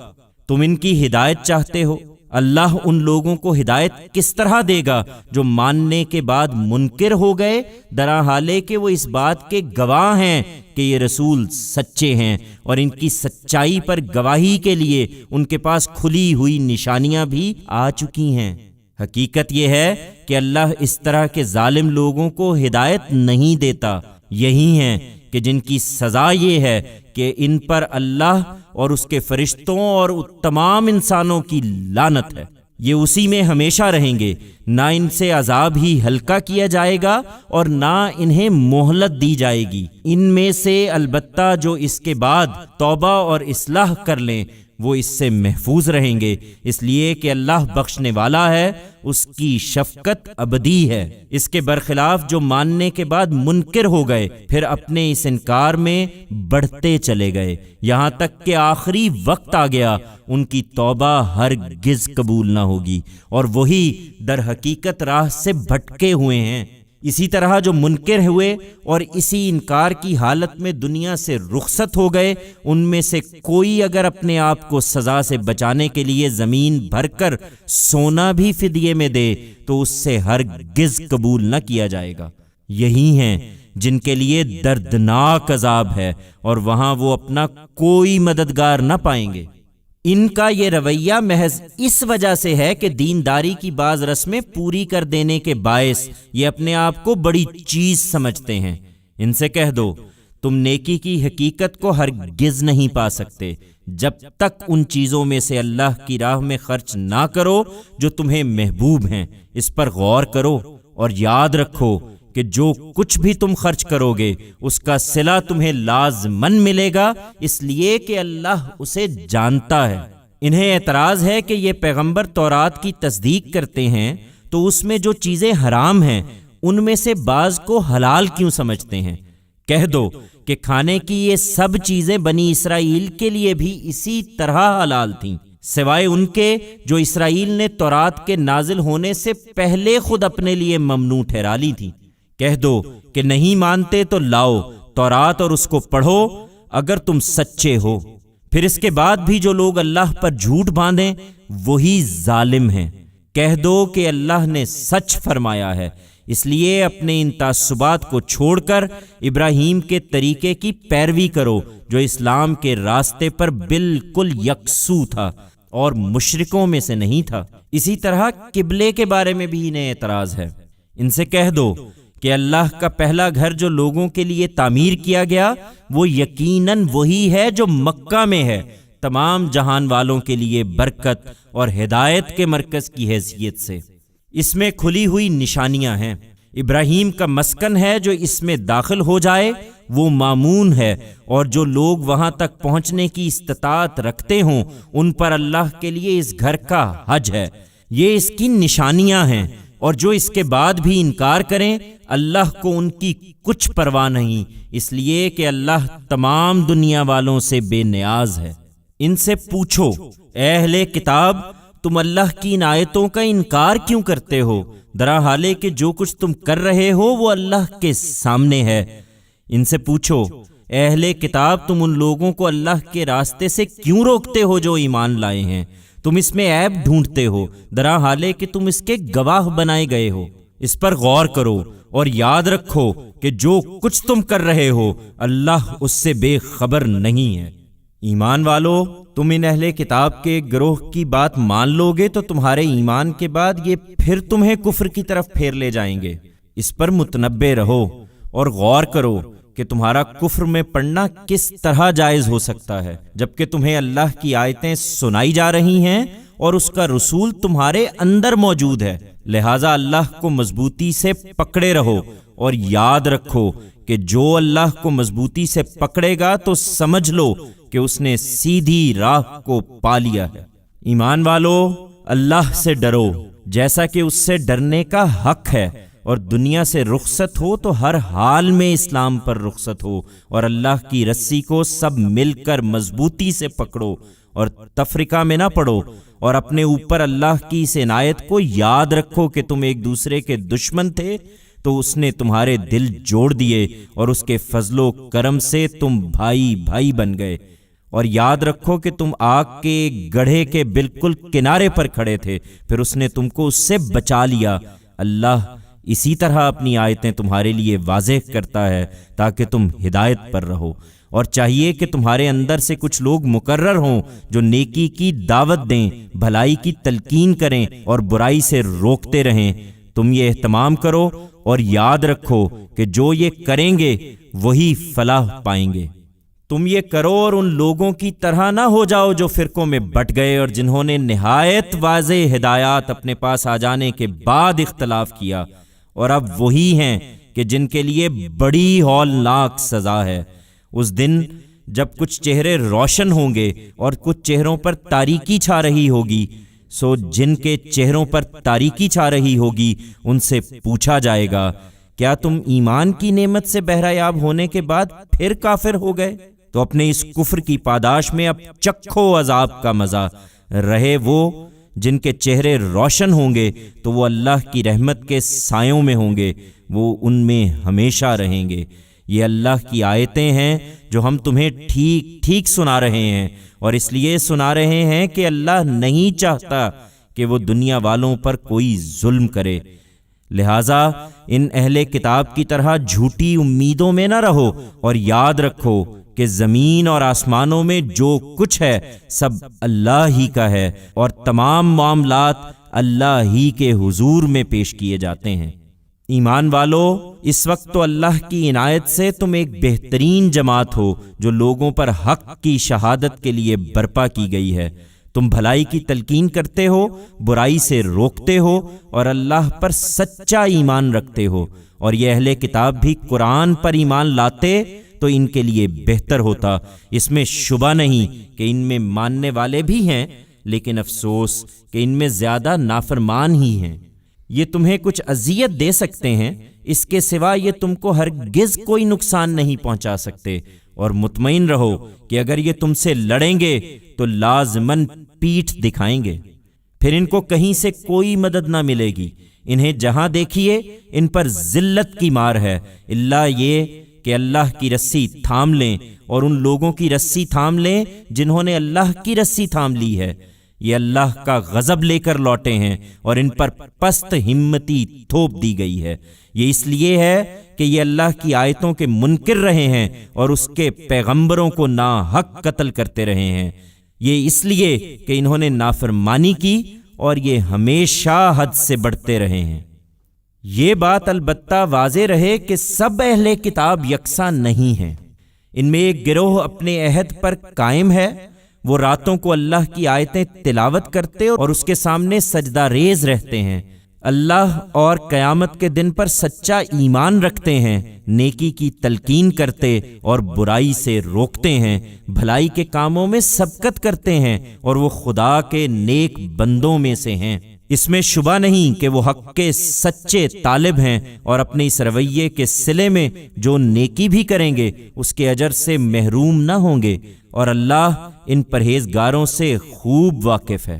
تم ان کی ہدایت چاہتے ہو، اللہ ان لوگوں کو ہدایت کس طرح دے گا جو ماننے کے بعد منکر ہو گئے، درحالے کہ وہ اس بات کے گواہ ہیں کہ یہ رسول سچے ہیں، اور ان کی سچائی پر گواہی کے لیے ان کے پاس کھلی ہوئی نشانیاں بھی آ چکی ہیں۔ حقیقت یہ ہے کہ اللہ اس طرح کے ظالم لوگوں کو ہدایت نہیں دیتا۔ یہی ہیں کہ جن کی سزا یہ ہے کہ ان پر اللہ اور اس کے فرشتوں اور تمام انسانوں کی لعنت ہے۔ یہ اسی میں ہمیشہ رہیں گے، نہ ان سے عذاب ہی ہلکا کیا جائے گا اور نہ انہیں مہلت دی جائے گی۔ ان میں سے البتہ جو اس کے بعد توبہ اور اصلاح کر لیں وہ اس سے محفوظ رہیں گے، اس لیے کہ اللہ بخشنے والا ہے، اس کی شفقت ابدی ہے۔ اس کے برخلاف جو ماننے کے بعد منکر ہو گئے پھر اپنے اس انکار میں بڑھتے چلے گئے یہاں تک کہ آخری وقت آ گیا، ان کی توبہ ہرگز قبول نہ ہوگی اور وہی در حقیقت راہ سے بھٹکے ہوئے ہیں۔ اسی طرح جو منکر ہوئے اور اسی انکار کی حالت میں دنیا سے رخصت ہو گئے، ان میں سے کوئی اگر اپنے آپ کو سزا سے بچانے کے لیے زمین بھر کر سونا بھی فدیے میں دے تو اس سے ہرگز قبول نہ کیا جائے گا۔ یہی ہیں جن کے لیے دردناک عذاب ہے اور وہاں وہ اپنا کوئی مددگار نہ پائیں گے۔ ان کا یہ رویہ محض اس وجہ سے ہے کہ دینداری کی بعض رسمیں پوری کر دینے کے باعث یہ اپنے آپ کو بڑی چیز سمجھتے ہیں۔ ان سے کہہ دو تم نیکی کی حقیقت کو ہرگز نہیں پا سکتے جب تک ان چیزوں میں سے اللہ کی راہ میں خرچ نہ کرو جو تمہیں محبوب ہیں۔ اس پر غور کرو اور یاد رکھو کہ جو کچھ بھی تم خرچ کرو گے اس کا صلہ تمہیں لازماً ملے گا، اس لیے کہ اللہ اسے جانتا ہے۔ انہیں اعتراض ہے کہ یہ پیغمبر تورات کی تصدیق کرتے ہیں تو اس میں جو چیزیں حرام ہیں ان میں سے بعض کو حلال کیوں سمجھتے ہیں؟ کہہ دو کہ کھانے کی یہ سب چیزیں بنی اسرائیل کے لیے بھی اسی طرح حلال تھیں، سوائے ان کے جو اسرائیل نے تورات کے نازل ہونے سے پہلے خود اپنے لیے ممنوع ٹھہرا لی تھیں۔ کہہ دو کہ نہیں مانتے تو لاؤ تورات اور اس کو پڑھو اگر تم سچے ہو۔ پھر اس کے بعد بھی جو لوگ اللہ پر جھوٹ باندھیں وہی ظالم ہیں۔ کہہ دو کہ اللہ نے سچ فرمایا ہے، اس لیے اپنے ان تعصبات کو چھوڑ کر ابراہیم کے طریقے کی پیروی کرو جو اسلام کے راستے پر بالکل یکسو تھا اور مشرکوں میں سے نہیں تھا۔ اسی طرح قبلے کے بارے میں بھی انہیں اعتراض ہے۔ ان سے کہہ دو کہ اللہ کا پہلا گھر جو لوگوں کے لیے تعمیر کیا گیا وہ یقیناً وہی ہے جو مکہ میں ہے، تمام جہان والوں کے لیے برکت اور ہدایت کے مرکز کی حیثیت سے۔ اس میں کھلی ہوئی نشانیاں ہیں۔ ابراہیم کا مسکن ہے، جو اس میں داخل ہو جائے وہ مامون ہے، اور جو لوگ وہاں تک پہنچنے کی استطاعت رکھتے ہوں ان پر اللہ کے لیے اس گھر کا حج ہے۔ یہ اس کی نشانیاں ہیں، اور جو اس کے بعد بھی انکار کریں اللہ کو ان کی کچھ پرواہ نہیں، اس لیے کہ اللہ تمام دنیا والوں سے بے نیاز ہے۔ ان سے پوچھو اے اہل کتاب، تم اللہ کی ان آیتوں کا انکار کیوں کرتے ہو، درحالے کہ جو کچھ تم کر رہے ہو وہ اللہ کے سامنے ہے۔ ان سے پوچھو اے اہل کتاب، تم ان لوگوں کو اللہ کے راستے سے کیوں روکتے ہو جو ایمان لائے ہیں؟ تم اس میں عیب ڈھونڈتے ہو درحالے کہ تم اس کے گواہ بنائے گئے ہو۔ اس پر غور کرو اور یاد رکھو کہ جو کچھ تم کر رہے ہو اللہ اس سے بے خبر نہیں ہے۔ ایمان والو، تم ان اہل کتاب کے گروہ کی بات مان لو گے تو تمہارے ایمان کے بعد یہ پھر تمہیں کفر کی طرف پھیر لے جائیں گے۔ اس پر متنبہ رہو اور غور کرو کہ تمہارا کفر میں پڑنا کس طرح جائز ہو سکتا ہے، جبکہ تمہیں اللہ کی آیتیں سنائی جا رہی ہیں اور اس کا رسول تمہارے اندر موجود ہے۔ لہٰذا اللہ کو مضبوطی سے پکڑے رہو اور یاد رکھو کہ جو اللہ کو مضبوطی سے پکڑے گا تو سمجھ لو کہ اس نے سیدھی راہ کو پا لیا ہے۔ ایمان والو، اللہ سے ڈرو جیسا کہ اس سے ڈرنے کا حق ہے، اور دنیا سے رخصت ہو تو ہر حال میں اسلام پر رخصت ہو، اور اللہ کی رسی کو سب مل کر مضبوطی سے پکڑو اور تفرقہ میں نہ پڑو، اور اپنے اوپر اللہ کی اس عنایت کو یاد رکھو کہ تم ایک دوسرے کے دشمن تھے تو اس نے تمہارے دل جوڑ دیے، اور اس کے فضل و کرم سے تم بھائی بھائی بن گئے، اور یاد رکھو کہ تم آگ کے گڑھے کے بالکل کنارے پر کھڑے تھے، پھر اس نے تم کو اس سے بچا لیا۔ اللہ اسی طرح اپنی آیتیں تمہارے لیے واضح کرتا ہے تاکہ تم ہدایت پر رہو، اور چاہیے کہ تمہارے اندر سے کچھ لوگ مقرر ہوں جو نیکی کی دعوت دیں، بھلائی کی تلقین کریں اور برائی سے روکتے رہیں۔ تم یہ اہتمام کرو اور یاد رکھو کہ جو یہ کریں گے وہی فلاح پائیں گے۔ تم یہ کرو اور ان لوگوں کی طرح نہ ہو جاؤ جو فرقوں میں بٹ گئے اور جنہوں نے نہایت واضح ہدایات اپنے پاس آ جانے کے بعد اختلاف کیا، اور اب وہی ہیں کہ جن کے لیے بڑی ہولناک سزا ہے۔ اس دن جب کچھ چہرے روشن ہوں گے اور کچھ چہروں پر تاریکی چھا رہی ہوگی، سو جن کے چہروں پر تاریکی چھا رہی ہوگی ان سے پوچھا جائے گا، کیا تم ایمان کی نعمت سے بہرہ یاب ہونے کے بعد پھر کافر ہو گئے؟ تو اپنے اس کفر کی پاداش میں اب چکھو عذاب کا مزہ۔ رہے وہ جن کے چہرے روشن ہوں گے تو وہ اللہ کی رحمت کے سایوں میں ہوں گے، وہ ان میں ہمیشہ رہیں گے۔ یہ اللہ کی آیتیں ہیں جو ہم تمہیں ٹھیک ٹھیک سنا رہے ہیں، اور اس لیے سنا رہے ہیں کہ اللہ نہیں چاہتا کہ وہ دنیا والوں پر کوئی ظلم کرے۔ لہٰذا ان اہل کتاب کی طرح جھوٹی امیدوں میں نہ رہو، اور یاد رکھو کہ زمین اور آسمانوں میں جو کچھ ہے سب اللہ ہی کا ہے، اور تمام معاملات اللہ ہی کے حضور میں پیش کیے جاتے ہیں۔ ایمان والو، اس وقت تو اللہ کی عنایت سے تم ایک بہترین جماعت ہو جو لوگوں پر حق کی شہادت کے لیے برپا کی گئی ہے۔ تم بھلائی کی تلقین کرتے ہو، برائی سے روکتے ہو، اور اللہ پر سچا ایمان رکھتے ہو۔ اور یہ اہل کتاب بھی قرآن پر ایمان لاتے تو ان کے لیے بہتر ہوتا۔ اس میں شبہ نہیں کہ ان میں ماننے والے بھی ہیں، لیکن افسوس کہ ان میں زیادہ نافرمان ہی ہیں۔ یہ تمہیں کچھ اذیت دے سکتے ہیں، اس کے سوا یہ تم کو ہرگز کوئی نقصان نہیں پہنچا سکتے، اور مطمئن رہو کہ اگر یہ تم سے لڑیں گے تو لازماً پیٹھ دکھائیں گے، پھر ان کو کہیں سے کوئی مدد نہ ملے گی۔ انہیں جہاں دیکھیے ان پر ذلت کی مار ہے، الا یہ کہ اللہ کی رسی تھام لیں، اور ان لوگوں کی رسی تھام لیں جنہوں نے اللہ کی رسی تھام لی ہے۔ یہ اللہ کا غضب لے کر لوٹے ہیں، اور ان پر پست ہمتی تھوپ دی گئی ہے۔ یہ اس لیے ہے کہ یہ اللہ کی آیتوں کے منکر رہے ہیں اور اس کے پیغمبروں کو ناحق قتل کرتے رہے ہیں۔ یہ اس لیے کہ انہوں نے نافرمانی کی اور یہ ہمیشہ حد سے بڑھتے رہے ہیں۔ یہ بات البتہ واضح رہے کہ سب اہل کتاب یکساں نہیں ہیں۔ ان میں ایک گروہ اپنے عہد پر قائم ہے، وہ راتوں کو اللہ کی آیتیں تلاوت کرتے اور اس کے سامنے سجدہ ریز رہتے ہیں، اللہ اور قیامت کے دن پر سچا ایمان رکھتے ہیں، نیکی کی تلقین کرتے اور برائی سے روکتے ہیں، بھلائی کے کاموں میں سبقت کرتے ہیں، اور وہ خدا کے نیک بندوں میں سے ہیں۔ اس میں شبہ نہیں کہ وہ حق کے سچے طالب ہیں، اور اپنے اس رویے کے صلے میں جو نیکی بھی کریں گے اس کے اجر سے محروم نہ ہوں گے، اور اللہ ان پرہیزگاروں سے خوب واقف ہے۔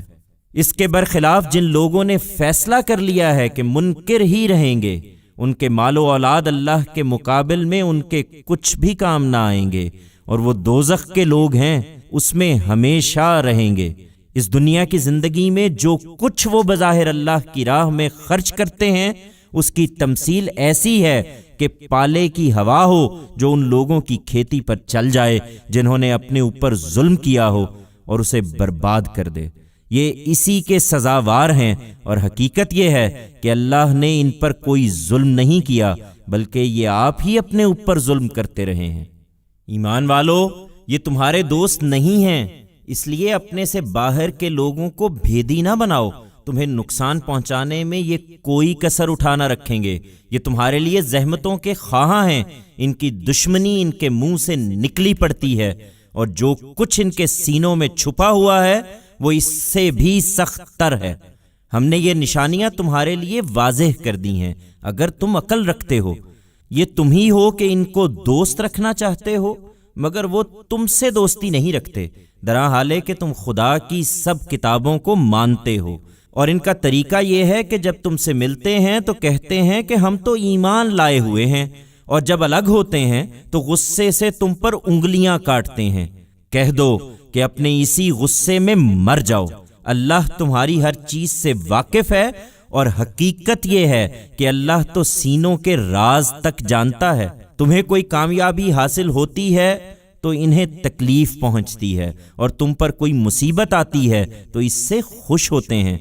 اس کے برخلاف جن لوگوں نے فیصلہ کر لیا ہے کہ منکر ہی رہیں گے، ان کے مال و اولاد اللہ کے مقابل میں ان کے کچھ بھی کام نہ آئیں گے، اور وہ دوزخ کے لوگ ہیں، اس میں ہمیشہ رہیں گے۔ اس دنیا کی زندگی میں جو کچھ وہ بظاہر اللہ کی راہ میں خرچ کرتے ہیں اس کی تمثیل ایسی ہے کہ پالے کی ہوا ہو جو ان لوگوں کی کھیتی پر چل جائے جنہوں نے اپنے اوپر ظلم کیا ہو اور اسے برباد کر دے۔ یہ اسی کے سزاوار ہیں، اور حقیقت یہ ہے کہ اللہ نے ان پر کوئی ظلم نہیں کیا، بلکہ یہ آپ ہی اپنے اوپر ظلم کرتے رہے ہیں۔ ایمان والو، یہ تمہارے دوست نہیں ہیں، اس لیے اپنے سے باہر کے لوگوں کو بھیدی نہ بناؤ۔ تمہیں نقصان پہنچانے میں یہ کوئی کسر اٹھا نہ رکھیں گے۔ یہ تمہارے لیے زحمتوں کے خواہاں ہیں، ان کی دشمنی ان کے منہ سے نکلی پڑتی ہے، اور جو کچھ ان کے سینوں میں چھپا ہوا ہے وہ اس سے بھی سخت تر ہے۔ ہم نے یہ نشانیاں تمہارے لیے واضح کر دی ہیں اگر تم عقل رکھتے ہو۔ یہ تم ہی ہو کہ ان کو دوست رکھنا چاہتے ہو، مگر وہ تم سے دوستی نہیں رکھتے، درحال ہے کہ تم خدا کی سب کتابوں کو مانتے ہو۔ اور ان کا طریقہ یہ ہے کہ جب تم سے ملتے ہیں تو کہتے ہیں کہ ہم تو ایمان لائے ہوئے ہیں، اور جب الگ ہوتے ہیں تو غصے سے تم پر انگلیاں کاٹتے ہیں۔ کہہ دو کہ اپنے اسی غصے میں مر جاؤ۔ اللہ تمہاری ہر چیز سے واقف ہے، اور حقیقت یہ ہے کہ اللہ تو سینوں کے راز تک جانتا ہے۔ تمہیں کوئی کامیابی حاصل ہوتی ہے تو انہیں تکلیف پہنچتی ہے، اور تم پر کوئی مصیبت آتی ہے تو اس سے خوش ہوتے ہیں۔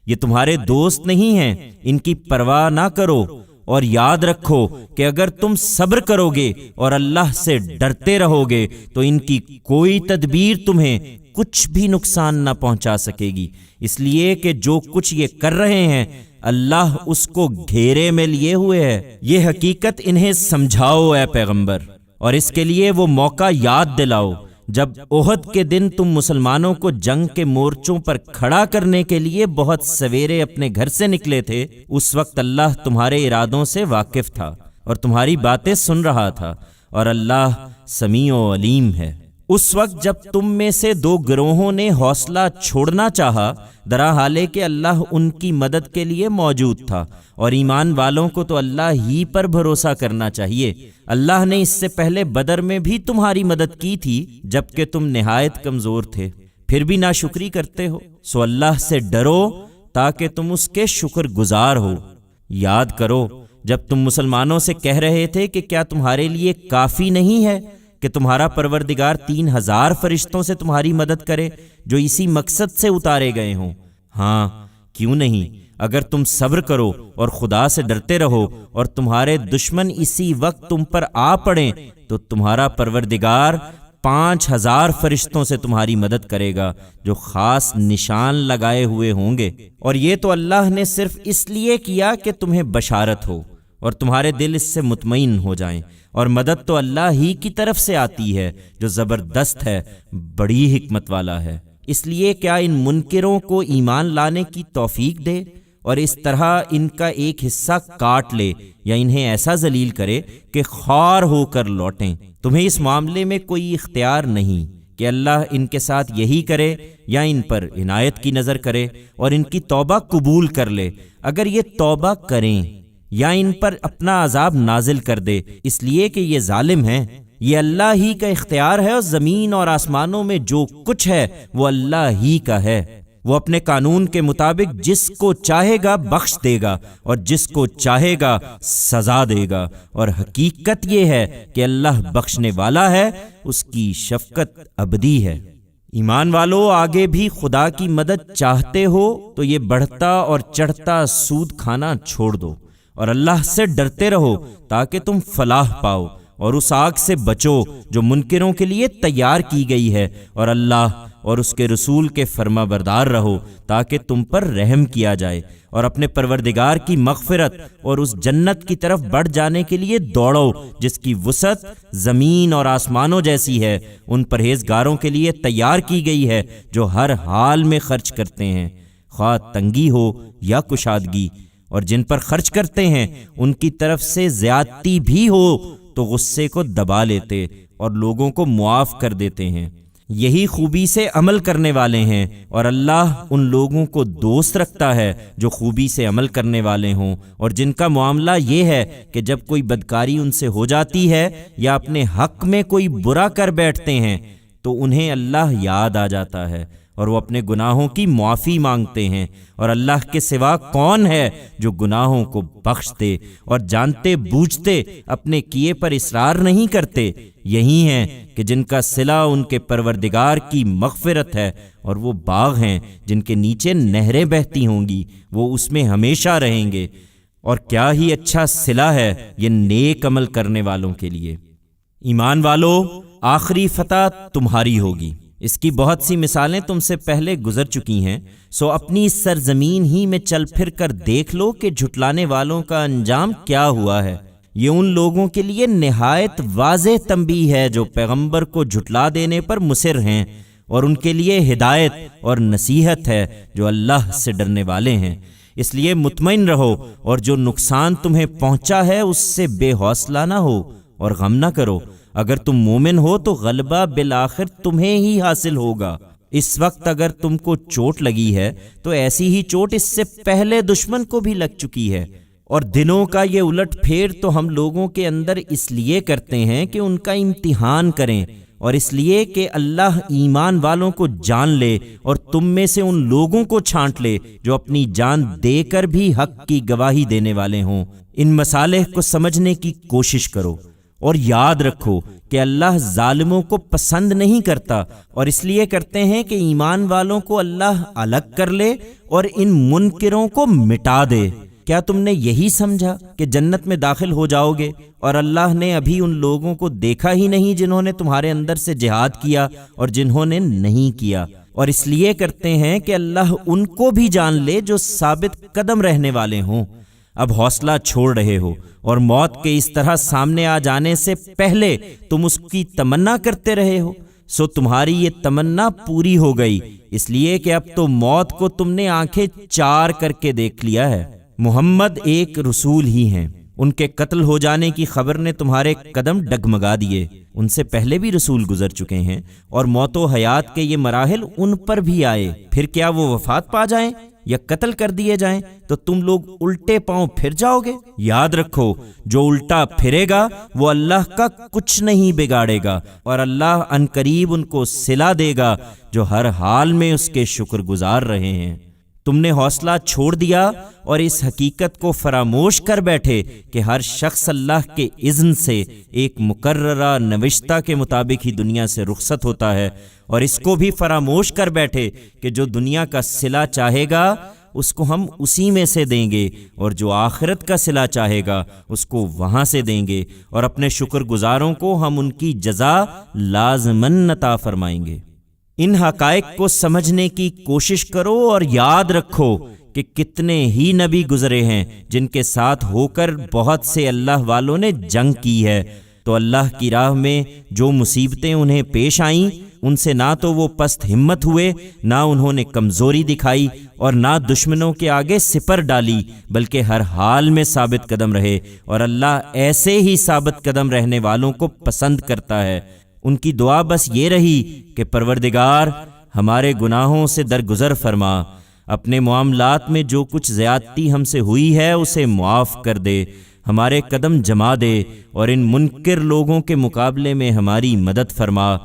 یہ تمہارے دوست نہیں ہیں، ان کی پرواہ نہ کرو، اور یاد رکھو کہ اگر تم صبر کرو گے اور اللہ سے ڈرتے رہو گے تو ان کی کوئی تدبیر تمہیں کچھ بھی نقصان نہ پہنچا سکے گی، اس لیے کہ جو کچھ یہ کر رہے ہیں اللہ اس کو گھیرے میں لیے ہوئے ہے۔ یہ حقیقت انہیں سمجھاؤ اے پیغمبر، اور اس کے لیے وہ موقع یاد دلاؤ جب احد کے دن تم مسلمانوں کو جنگ کے مورچوں پر کھڑا کرنے کے لیے بہت سویرے اپنے گھر سے نکلے تھے۔ اس وقت اللہ تمہارے ارادوں سے واقف تھا اور تمہاری باتیں سن رہا تھا، اور اللہ سمیع و علیم ہے۔ اس وقت جب تم میں سے دو گروہوں نے حوصلہ چھوڑنا چاہا، درا حالے کہ اللہ ان کی مدد کے لیے موجود تھا، اور ایمان والوں کو تو اللہ ہی پر بھروسہ کرنا چاہیے۔ اللہ نے اس سے پہلے بدر میں بھی تمہاری مدد کی تھی جبکہ تم نہایت کمزور تھے، پھر بھی ناشکری کرتے ہو، سو اللہ سے ڈرو تاکہ تم اس کے شکر گزار ہو۔ یاد کرو جب تم مسلمانوں سے کہہ رہے تھے کہ کیا تمہارے لیے کافی نہیں ہے کہ تمہارا پروردگار 3000 فرشتوں سے تمہاری مدد کرے جو اسی مقصد سے اتارے گئے ہوں؟ ہاں، کیوں نہیں؟ اگر تم صبر کرو اور خدا سے ڈرتے رہو اور تمہارے دشمن اسی وقت تم پر آ پڑیں تو تمہارا پروردگار 5000 فرشتوں سے تمہاری مدد کرے گا جو خاص نشان لگائے ہوئے ہوں گے۔ اور یہ تو اللہ نے صرف اس لیے کیا کہ تمہیں بشارت ہو اور تمہارے دل اس سے مطمئن ہو جائیں، اور مدد تو اللہ ہی کی طرف سے آتی ہے جو زبردست ہے، بڑی حکمت والا ہے۔ اس لیے کیا ان منکروں کو ایمان لانے کی توفیق دے اور اس طرح ان کا ایک حصہ کاٹ لے، یا انہیں ایسا ذلیل کرے کہ خوار ہو کر لوٹیں۔ تمہیں اس معاملے میں کوئی اختیار نہیں کہ اللہ ان کے ساتھ یہی کرے یا ان پر عنایت کی نظر کرے اور ان کی توبہ قبول کر لے۔ اگر یہ توبہ کریں یا ان پر اپنا عذاب نازل کر دے، اس لیے کہ یہ ظالم ہیں۔ یہ اللہ ہی کا اختیار ہے، اور زمین اور آسمانوں میں جو کچھ ہے وہ اللہ ہی کا ہے۔ وہ اپنے قانون کے مطابق جس کو چاہے گا بخش دے گا اور جس کو چاہے گا سزا دے گا، اور حقیقت یہ ہے کہ اللہ بخشنے والا ہے، اس کی شفقت ابدی ہے۔ ایمان والو، آگے بھی خدا کی مدد چاہتے ہو تو یہ بڑھتا اور چڑھتا سود کھانا چھوڑ دو، اور اللہ سے ڈرتے رہو تاکہ تم فلاح پاؤ، اور اس آگ سے بچو جو منکروں کے لیے تیار کی گئی ہے، اور اللہ اور اس کے رسول کے فرما بردار رہو تاکہ تم پر رحم کیا جائے، اور اپنے پروردگار کی مغفرت اور اس جنت کی طرف بڑھ جانے کے لیے دوڑو جس کی وسعت زمین اور آسمانوں جیسی ہے۔ ان پرہیزگاروں کے لیے تیار کی گئی ہے جو ہر حال میں خرچ کرتے ہیں، خواہ تنگی ہو یا کشادگی، اور جن پر خرچ کرتے ہیں ان کی طرف سے زیادتی بھی ہو تو غصے کو دبا لیتے اور لوگوں کو معاف کر دیتے ہیں۔ یہی خوبی سے عمل کرنے والے ہیں، اور اللہ ان لوگوں کو دوست رکھتا ہے جو خوبی سے عمل کرنے والے ہوں، اور جن کا معاملہ یہ ہے کہ جب کوئی بدکاری ان سے ہو جاتی ہے یا اپنے حق میں کوئی برا کر بیٹھتے ہیں تو انہیں اللہ یاد آ جاتا ہے اور وہ اپنے گناہوں کی معافی مانگتے ہیں، اور اللہ کے سوا کون ہے جو گناہوں کو بخش دے اور جانتے بوجھتے اپنے کیے پر اصرار نہیں کرتے۔ یہی ہیں کہ جن کا صلہ ان کے پروردگار کی مغفرت ہے، اور وہ باغ ہیں جن کے نیچے نہریں بہتی ہوں گی، وہ اس میں ہمیشہ رہیں گے، اور کیا ہی اچھا صلہ ہے یہ نیک عمل کرنے والوں کے لیے۔ ایمان والو، آخری فتح تمہاری ہوگی۔ اس کی بہت سی مثالیں تم سے پہلے گزر چکی ہیں، سو اپنی اس سرزمین ہی میں چل پھر کر دیکھ لو کہ جھٹلانے والوں کا انجام کیا ہوا ہے۔ یہ ان لوگوں کے لیے نہایت واضح تنبیہ ہے جو پیغمبر کو جھٹلا دینے پر مصر ہیں، اور ان کے لیے ہدایت اور نصیحت ہے جو اللہ سے ڈرنے والے ہیں۔ اس لیے مطمئن رہو، اور جو نقصان تمہیں پہنچا ہے اس سے بے حوصلہ نہ ہو اور غم نہ کرو۔ اگر تم مومن ہو تو غلبہ بالآخر تمہیں ہی حاصل ہوگا۔ اس وقت اگر تم کو چوٹ لگی ہے تو ایسی ہی چوٹ اس سے پہلے دشمن کو بھی لگ چکی ہے، اور دنوں کا یہ الٹ پھیر تو ہم لوگوں کے اندر اس لیے کرتے ہیں کہ ان کا امتحان کریں، اور اس لیے کہ اللہ ایمان والوں کو جان لے اور تم میں سے ان لوگوں کو چھانٹ لے جو اپنی جان دے کر بھی حق کی گواہی دینے والے ہوں۔ ان مصالح کو سمجھنے کی کوشش کرو اور یاد رکھو کہ اللہ ظالموں کو پسند نہیں کرتا، اور اس لیے کرتے ہیں کہ ایمان والوں کو اللہ الگ کر لے اور ان منکروں کو مٹا دے۔ کیا تم نے یہی سمجھا کہ جنت میں داخل ہو جاؤ گے، اور اللہ نے ابھی ان لوگوں کو دیکھا ہی نہیں جنہوں نے تمہارے اندر سے جہاد کیا اور جنہوں نے نہیں کیا؟ اور اس لیے کرتے ہیں کہ اللہ ان کو بھی جان لے جو ثابت قدم رہنے والے ہوں۔ اب حوصلہ چھوڑ رہے ہو اور موت کے اس طرح سامنے آ جانے سے پہلے تم اس کی تمنا کرتے رہے ہو، سو تمہاری یہ تمنا پوری ہو گئی، اس لیے کہ اب تو موت کو تم نے آنکھیں چار کر کے دیکھ لیا ہے۔ محمد ایک رسول ہی ہیں، ان کے قتل ہو جانے کی خبر نے تمہارے قدم ڈگمگا دیے۔ ان سے پہلے بھی رسول گزر چکے ہیں اور موت و حیات کے یہ مراحل ان پر بھی آئے، پھر کیا وہ وفات پا جائیں یا قتل کر دیے جائیں تو تم لوگ الٹے پاؤں پھر جاؤ گے؟ یاد رکھو، جو الٹا پھرے گا وہ اللہ کا کچھ نہیں بگاڑے گا، اور اللہ عنقریب ان کو صلہ دے گا جو ہر حال میں اس کے شکر گزار رہے ہیں۔ تم نے حوصلہ چھوڑ دیا اور اس حقیقت کو فراموش کر بیٹھے کہ ہر شخص اللہ کے اذن سے ایک مقررہ نوشتہ کے مطابق ہی دنیا سے رخصت ہوتا ہے، اور اس کو بھی فراموش کر بیٹھے کہ جو دنیا کا صلہ چاہے گا اس کو ہم اسی میں سے دیں گے، اور جو آخرت کا صلہ چاہے گا اس کو وہاں سے دیں گے، اور اپنے شکر گزاروں کو ہم ان کی جزا لازماً عطا فرمائیں گے۔ ان حقائق کو سمجھنے کی کوشش کرو اور یاد رکھو کہ کتنے ہی نبی گزرے ہیں جن کے ساتھ ہو کر بہت سے اللہ والوں نے جنگ کی ہے، تو اللہ کی راہ میں جو مصیبتیں انہیں پیش آئیں ان سے نہ تو وہ پست ہمت ہوئے، نہ انہوں نے کمزوری دکھائی، اور نہ دشمنوں کے آگے سپر ڈالی، بلکہ ہر حال میں ثابت قدم رہے، اور اللہ ایسے ہی ثابت قدم رہنے والوں کو پسند کرتا ہے۔ ان کی دعا بس یہ رہی کہ پروردگار ہمارے گناہوں سے درگزر فرما، اپنے معاملات میں جو کچھ زیادتی ہم سے ہوئی ہے اسے معاف کر دے، ہمارے قدم جما دے، اور ان منکر لوگوں کے مقابلے میں ہماری مدد فرما۔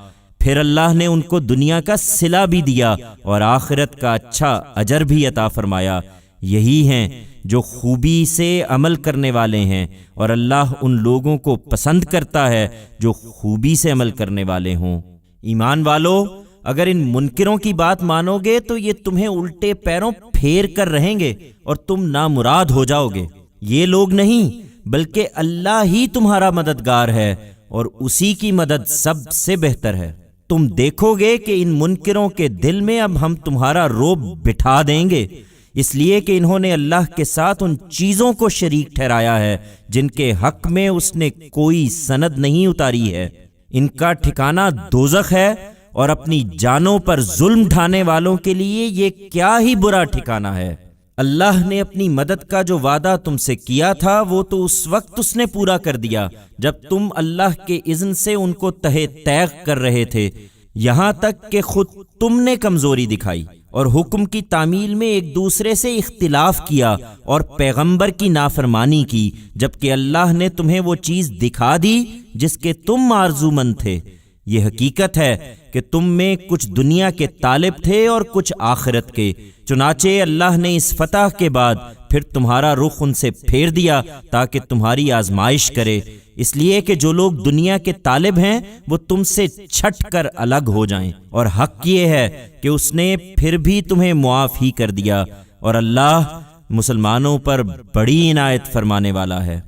پھر اللہ نے ان کو دنیا کا صلہ بھی دیا اور آخرت کا اچھا اجر بھی عطا فرمایا۔ یہی ہیں جو خوبی سے عمل کرنے والے ہیں، اور اللہ ان لوگوں کو پسند کرتا ہے جو خوبی سے عمل کرنے والے ہوں۔ ایمان والو، اگر ان منکروں کی بات مانو گے تو یہ تمہیں الٹے پیروں پھیر کر رہیں گے اور تم نامراد ہو جاؤ گے۔ یہ لوگ نہیں بلکہ اللہ ہی تمہارا مددگار ہے، اور اسی کی مدد سب سے بہتر ہے۔ تم دیکھو گے کہ ان منکروں کے دل میں اب ہم تمہارا رعب بٹھا دیں گے، اس لیے کہ انہوں نے اللہ کے ساتھ ان چیزوں کو شریک ٹھہرایا ہے جن کے حق میں اس نے کوئی سند نہیں اتاری ہے۔ ان کا ٹھکانہ دوزخ ہے، اور اپنی جانوں پر ظلم ڈھانے والوں کے لیے یہ کیا ہی برا ٹھکانہ ہے۔ اللہ نے اپنی مدد کا جو وعدہ تم سے کیا تھا وہ تو اس وقت اس نے پورا کر دیا جب تم اللہ کے اذن سے ان کو تہہ تیغ کر رہے تھے، یہاں تک کہ خود تم نے کمزوری دکھائی اور حکم کی تعمیل میں ایک دوسرے سے اختلاف کیا اور پیغمبر کی نافرمانی کی، جبکہ اللہ نے تمہیں وہ چیز دکھا دی جس کے تم آرزومند تھے۔ یہ حقیقت ہے کہ تم میں کچھ دنیا کے طالب تھے اور کچھ آخرت کے، چنانچہ اللہ نے اس فتح کے بعد پھر تمہارا رخ ان سے پھیر دیا تاکہ تمہاری آزمائش کرے، اس لیے کہ جو لوگ دنیا کے طالب ہیں وہ تم سے چھٹ کر الگ ہو جائیں، اور حق یہ ہے کہ اس نے پھر بھی تمہیں معاف ہی کر دیا، اور اللہ مسلمانوں پر بڑی عنایت فرمانے والا ہے۔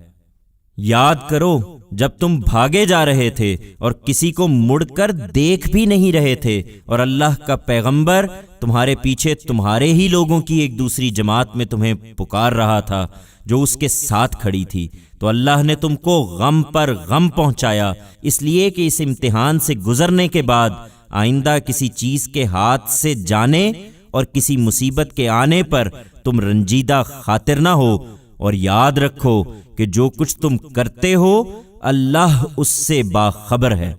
یاد کرو جب تم بھاگے جا رہے تھے اور کسی کو مڑ کر دیکھ بھی نہیں رہے تھے، اور اللہ کا پیغمبر تمہارے پیچھے تمہارے ہی لوگوں کی ایک دوسری جماعت میں تمہیں پکار رہا تھا جو اس کے ساتھ کھڑی تھی، تو اللہ نے تم کو غم پر غم پہنچایا، اس لیے کہ اس امتحان سے گزرنے کے بعد آئندہ کسی چیز کے ہاتھ سے جانے اور کسی مصیبت کے آنے پر تم رنجیدہ خاطر نہ ہو، اور یاد رکھو کہ جو کچھ تم کرتے ہو اللہ اس سے باخبر ہے۔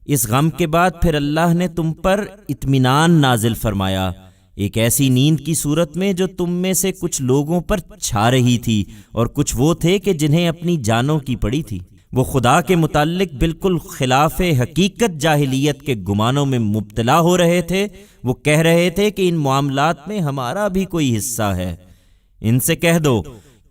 اس غم کے بعد پھر اللہ نے تم پر اطمینان نازل فرمایا، ایک ایسی نیند کی صورت میں جو تم میں سے کچھ لوگوں پر چھا رہی تھی، اور کچھ وہ تھے کہ جنہیں اپنی جانوں کی پڑی تھی۔ وہ خدا کے متعلق بالکل خلاف حقیقت جاہلیت کے گمانوں میں مبتلا ہو رہے تھے۔ وہ کہہ رہے تھے کہ ان معاملات میں ہمارا بھی کوئی حصہ ہے۔ ان سے کہہ دو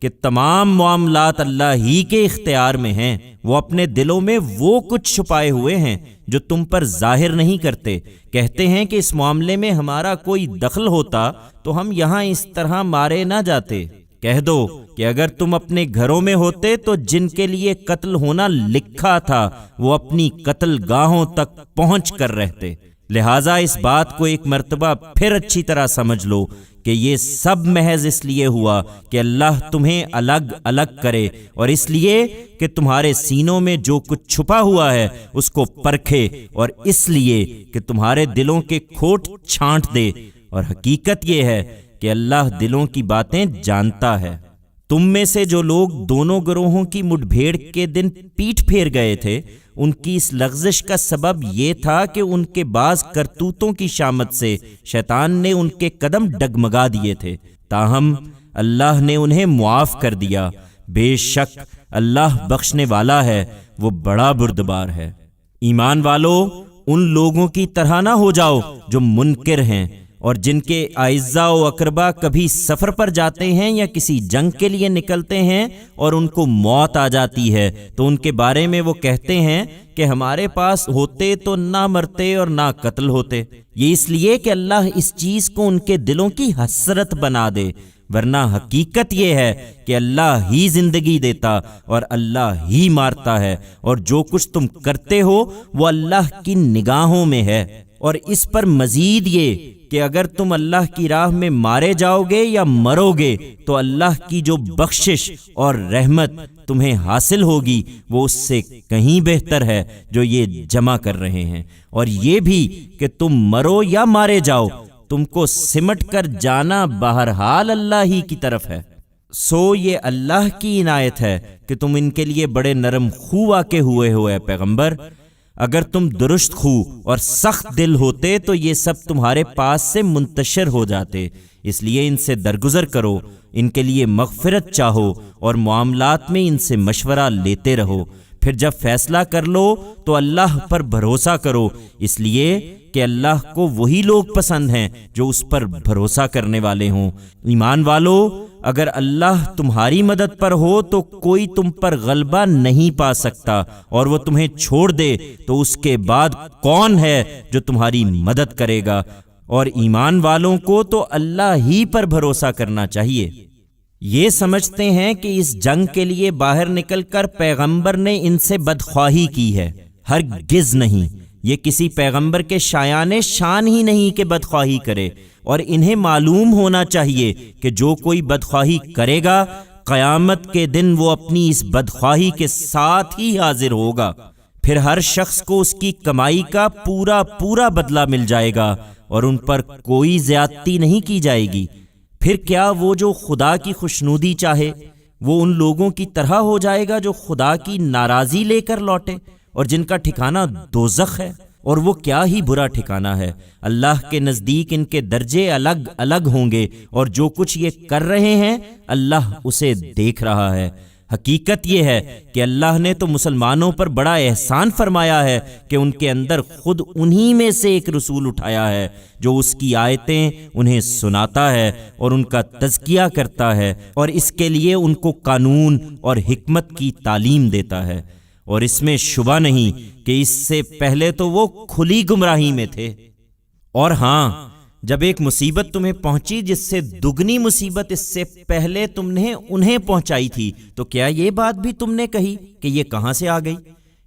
کہ تمام معاملات اللہ ہی کے اختیار میں ہیں۔ وہ اپنے دلوں میں وہ کچھ چھپائے ہوئے ہیں جو تم پر ظاہر نہیں کرتے۔ کہتے ہیں کہ اس معاملے میں ہمارا کوئی دخل ہوتا تو ہم یہاں اس طرح مارے نہ جاتے۔ کہہ دو کہ اگر تم اپنے گھروں میں ہوتے تو جن کے لیے قتل ہونا لکھا تھا وہ اپنی قتل گاہوں تک پہنچ کر رہتے۔ لہٰذا اس بات کو ایک مرتبہ پھر اچھی طرح سمجھ لو کہ یہ سب محض اس لیے ہوا کہ اللہ تمہیں الگ الگ کرے، اور اس لیے کہ تمہارے سینوں میں جو کچھ چھپا ہوا ہے اس کو پرکھے، اور اس لیے کہ تمہارے دلوں کے کھوٹ چھانٹ دے۔ اور حقیقت یہ ہے کہ اللہ دلوں کی باتیں جانتا ہے۔ تم میں سے جو لوگ دونوں گروہوں کی مٹ بھیڑ کے دن پیٹھ پھیر گئے تھے، ان کی اس لغزش کا سبب یہ تھا کہ ان کے بعض کرتوتوں کی شامت سے شیطان نے ان کے قدم ڈگمگا دیے تھے، تاہم اللہ نے انہیں معاف کر دیا۔ بے شک اللہ بخشنے والا ہے، وہ بڑا بردبار ہے۔ ایمان والو، ان لوگوں کی طرح نہ ہو جاؤ جو منکر ہیں اور جن کے اعزاء و اقربا کبھی سفر پر جاتے ہیں یا کسی جنگ کے لیے نکلتے ہیں اور ان کو موت آ جاتی ہے تو ان کے بارے میں وہ کہتے ہیں کہ ہمارے پاس ہوتے تو نہ مرتے اور نہ قتل ہوتے۔ یہ اس لیے کہ اللہ اس چیز کو ان کے دلوں کی حسرت بنا دے، ورنہ حقیقت یہ ہے کہ اللہ ہی زندگی دیتا اور اللہ ہی مارتا ہے، اور جو کچھ تم کرتے ہو وہ اللہ کی نگاہوں میں ہے۔ اور اس پر مزید یہ کہ اگر تم اللہ کی راہ میں مارے جاؤ گے یا مرو گے تو اللہ کی جو بخشش اور رحمت تمہیں حاصل ہوگی وہ اس سے کہیں بہتر ہے جو یہ جمع کر رہے ہیں۔ اور یہ بھی کہ تم مرو یا مارے جاؤ، تم کو سمٹ کر جانا بہرحال اللہ ہی کی طرف ہے۔ سو یہ اللہ کی عنایت ہے کہ تم ان کے لیے بڑے نرم خو واقع ہوئے ہو اے پیغمبر۔ اگر تم درست خو اور سخت دل ہوتے تو یہ سب تمہارے پاس سے منتشر ہو جاتے، اس لیے ان سے درگزر کرو، ان کے لیے مغفرت چاہو اور معاملات میں ان سے مشورہ لیتے رہو۔ پھر جب فیصلہ کر لو تو اللہ پر بھروسہ کرو، اس لیے کہ اللہ کو وہی لوگ پسند ہیں جو اس پر بھروسہ کرنے والے ہوں۔ ایمان والو، اگر اللہ تمہاری مدد پر ہو تو کوئی تم پر غلبہ نہیں پا سکتا، اور وہ تمہیں چھوڑ دے تو اس کے بعد کون ہے جو تمہاری مدد کرے گا؟ اور ایمان والوں کو تو اللہ ہی پر بھروسہ کرنا چاہیے۔ یہ سمجھتے ہیں کہ اس جنگ کے لیے باہر نکل کر پیغمبر نے ان سے بدخواہی کی ہے، ہرگز نہیں۔ یہ کسی پیغمبر کے شایان شان ہی نہیں کہ بدخواہی کرے، اور انہیں معلوم ہونا چاہیے کہ جو کوئی بدخواہی کرے گا قیامت کے دن وہ اپنی اس بدخواہی کے ساتھ ہی حاضر ہوگا۔ پھر ہر شخص کو اس کی کمائی کا پورا بدلہ مل جائے گا اور ان پر کوئی زیادتی نہیں کی جائے گی۔ پھر کیا وہ جو خدا کی خوشنودی چاہے وہ ان لوگوں کی طرح ہو جائے گا جو خدا کی ناراضی لے کر لوٹے اور جن کا ٹھکانہ دوزخ ہے؟ اور وہ کیا ہی برا ٹھکانہ ہے۔ اللہ کے نزدیک ان کے درجے الگ الگ ہوں گے، اور جو کچھ یہ کر رہے ہیں اللہ اسے دیکھ رہا ہے۔ حقیقت یہ ہے کہ اللہ نے تو مسلمانوں پر بڑا احسان فرمایا ہے کہ ان کے اندر خود انہی میں سے ایک رسول اٹھایا ہے جو اس کی آیتیں انہیں سناتا ہے اور ان کا تزکیہ کرتا ہے، اور اس کے لیے ان کو قانون اور حکمت کی تعلیم دیتا ہے۔ اور اس میں شبہ نہیں کہ اس سے پہلے تو وہ کھلی گمراہی میں تھے۔ اور ہاں، جب ایک مصیبت تمہیں پہنچی جس سے دگنی مصیبت اس سے پہلے تم نے انہیں پہنچائی تھی تو کیا یہ بات بھی تم نے کہی کہ یہ کہاں سے آ گئی؟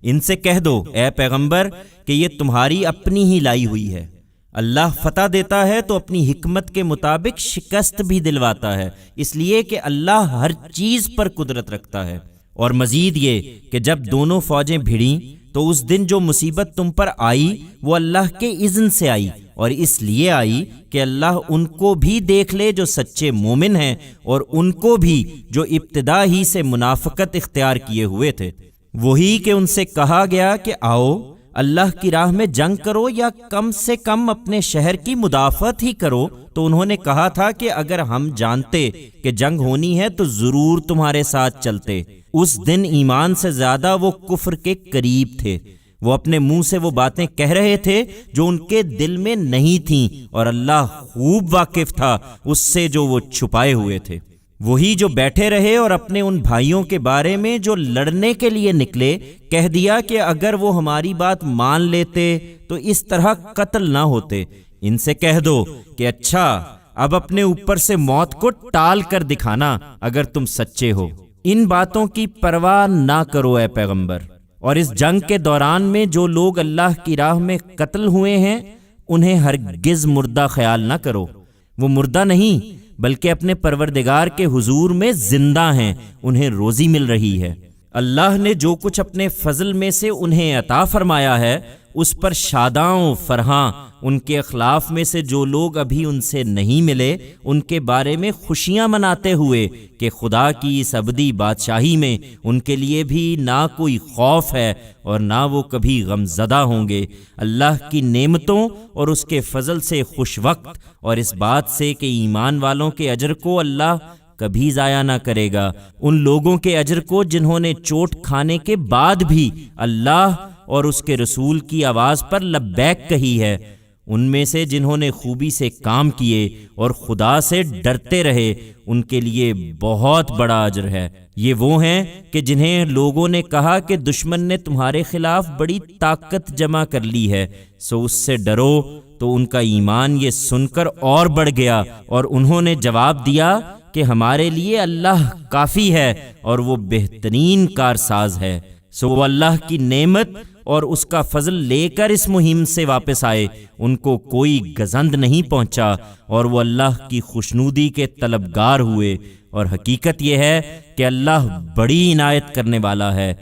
ان سے کہہ دو اے پیغمبر کہ یہ تمہاری اپنی ہی لائی ہوئی ہے۔ اللہ فتح دیتا ہے تو اپنی حکمت کے مطابق شکست بھی دلواتا ہے، اس لیے کہ اللہ ہر چیز پر قدرت رکھتا ہے۔ اور مزید یہ کہ جب دونوں فوجیں بھڑیں تو اس دن جو مصیبت تم پر آئی وہ اللہ کے اذن سے آئی، اور اس لیے آئی کہ اللہ ان کو بھی دیکھ لے جو سچے مومن ہیں، اور ان کو بھی جو ابتدا ہی سے منافقت اختیار کیے ہوئے تھے۔ وہی کہ ان سے کہا گیا کہ آؤ اللہ کی راہ میں جنگ کرو یا کم سے کم اپنے شہر کی مدافعت ہی کرو، تو انہوں نے کہا تھا کہ اگر ہم جانتے کہ جنگ ہونی ہے تو ضرور تمہارے ساتھ چلتے۔ اس دن ایمان سے زیادہ وہ کفر کے قریب تھے۔ وہ اپنے منہ سے وہ باتیں کہہ رہے تھے جو ان کے دل میں نہیں تھیں، اور اللہ خوب واقف تھا اس سے جو وہ چھپائے ہوئے تھے۔ وہی جو بیٹھے رہے اور اپنے ان بھائیوں کے بارے میں جو لڑنے کے لیے نکلے کہہ دیا کہ اگر وہ ہماری بات مان لیتے تو اس طرح قتل نہ ہوتے۔ ان سے کہہ دو کہ اچھا، اب اپنے اوپر سے موت کو ٹال کر دکھانا اگر تم سچے ہو۔ ان باتوں کی پرواہ نہ کرو اے پیغمبر، اور اس جنگ کے دوران میں جو لوگ اللہ کی راہ میں قتل ہوئے ہیں انہیں ہرگز مردہ خیال نہ کرو۔ وہ مردہ نہیں بلکہ اپنے پروردگار کے حضور میں زندہ ہیں، انہیں روزی مل رہی ہے۔ اللہ نے جو کچھ اپنے فضل میں سے انہیں عطا فرمایا ہے اس پر شاداں و فرحاں، ان کے اخلاف میں سے جو لوگ ابھی ان سے نہیں ملے ان کے بارے میں خوشیاں مناتے ہوئے کہ خدا کی اس ابدی بادشاہی میں ان کے لیے بھی نہ کوئی خوف ہے اور نہ وہ کبھی غمزدہ ہوں گے۔ اللہ کی نعمتوں اور اس کے فضل سے خوش وقت، اور اس بات سے کہ ایمان والوں کے اجر کو اللہ کبھی ضائع نہ کرے گا، ان لوگوں کے اجر کو جنہوں نے چوٹ کھانے کے بعد بھی اللہ اور اس کے رسول کی آواز پر لبیک کہی ہے، ان میں سے جنہوں نے خوبی سے کام کیے اور خدا سے ڈرتے رہے، ان کے لیے بہت بڑا اجر ہے۔ یہ وہ ہیں کہ جنہیں لوگوں نے کہا کہ دشمن نے تمہارے خلاف بڑی طاقت جمع کر لی ہے، سو اس سے ڈرو، تو ان کا ایمان یہ سن کر اور بڑھ گیا، اور انہوں نے جواب دیا کہ ہمارے لیے اللہ کافی ہے اور وہ بہترین کارساز ہے۔ سو وہ اللہ کی نعمت اور اس کا فضل لے کر اس مہم سے واپس آئے، ان کو کوئی گزند نہیں پہنچا، اور وہ اللہ کی خوشنودی کے طلبگار ہوئے، اور حقیقت یہ ہے کہ اللہ بڑی عنایت کرنے والا ہے۔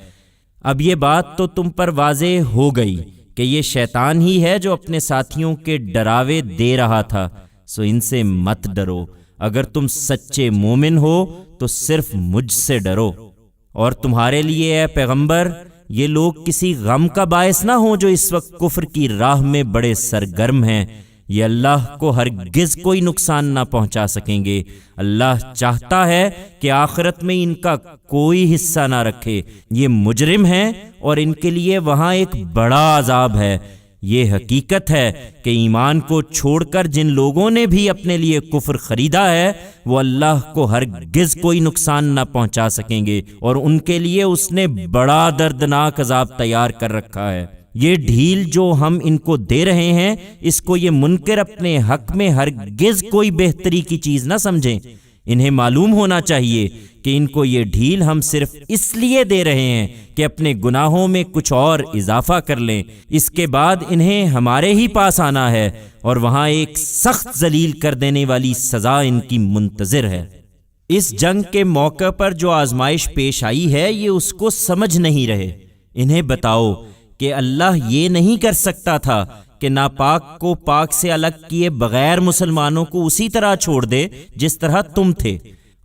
اب یہ بات تو تم پر واضح ہو گئی کہ یہ شیطان ہی ہے جو اپنے ساتھیوں کے ڈراوے دے رہا تھا، سو ان سے مت ڈرو۔ اگر تم سچے مومن ہو تو صرف مجھ سے ڈرو۔ اور تمہارے لیے اے پیغمبر یہ لوگ کسی غم کا باعث نہ ہوں جو اس وقت کفر کی راہ میں بڑے سرگرم ہیں، یہ اللہ کو ہرگز کوئی نقصان نہ پہنچا سکیں گے۔ اللہ چاہتا ہے کہ آخرت میں ان کا کوئی حصہ نہ رکھے۔ یہ مجرم ہیں اور ان کے لیے وہاں ایک بڑا عذاب ہے۔ یہ حقیقت ہے کہ ایمان کو چھوڑ کر جن لوگوں نے بھی اپنے لیے کفر خریدا ہے وہ اللہ کو ہرگز کوئی نقصان نہ پہنچا سکیں گے، اور ان کے لیے اس نے بڑا دردناک عذاب تیار کر رکھا ہے۔ یہ ڈھیل جو ہم ان کو دے رہے ہیں اس کو یہ منکر اپنے حق میں ہرگز کوئی بہتری کی چیز نہ سمجھیں۔ انہیں معلوم ہونا چاہیے کہ ان کو یہ ڈھیل ہم صرف اس لیے دے رہے ہیں کہ اپنے گناہوں میں کچھ اور اضافہ کر لیں، اس کے بعد انہیں ہمارے ہی پاس آنا ہے، اور وہاں ایک سخت ذلیل کر دینے والی سزا ان کی منتظر ہے۔ اس جنگ کے موقع پر جو آزمائش پیش آئی ہے یہ اس کو سمجھ نہیں رہے۔ انہیں بتاؤ کہ اللہ یہ نہیں کر سکتا تھا کہ ناپاک کو پاک سے الگ کیے بغیر مسلمانوں کو اسی طرح چھوڑ دے جس طرح تم تھے،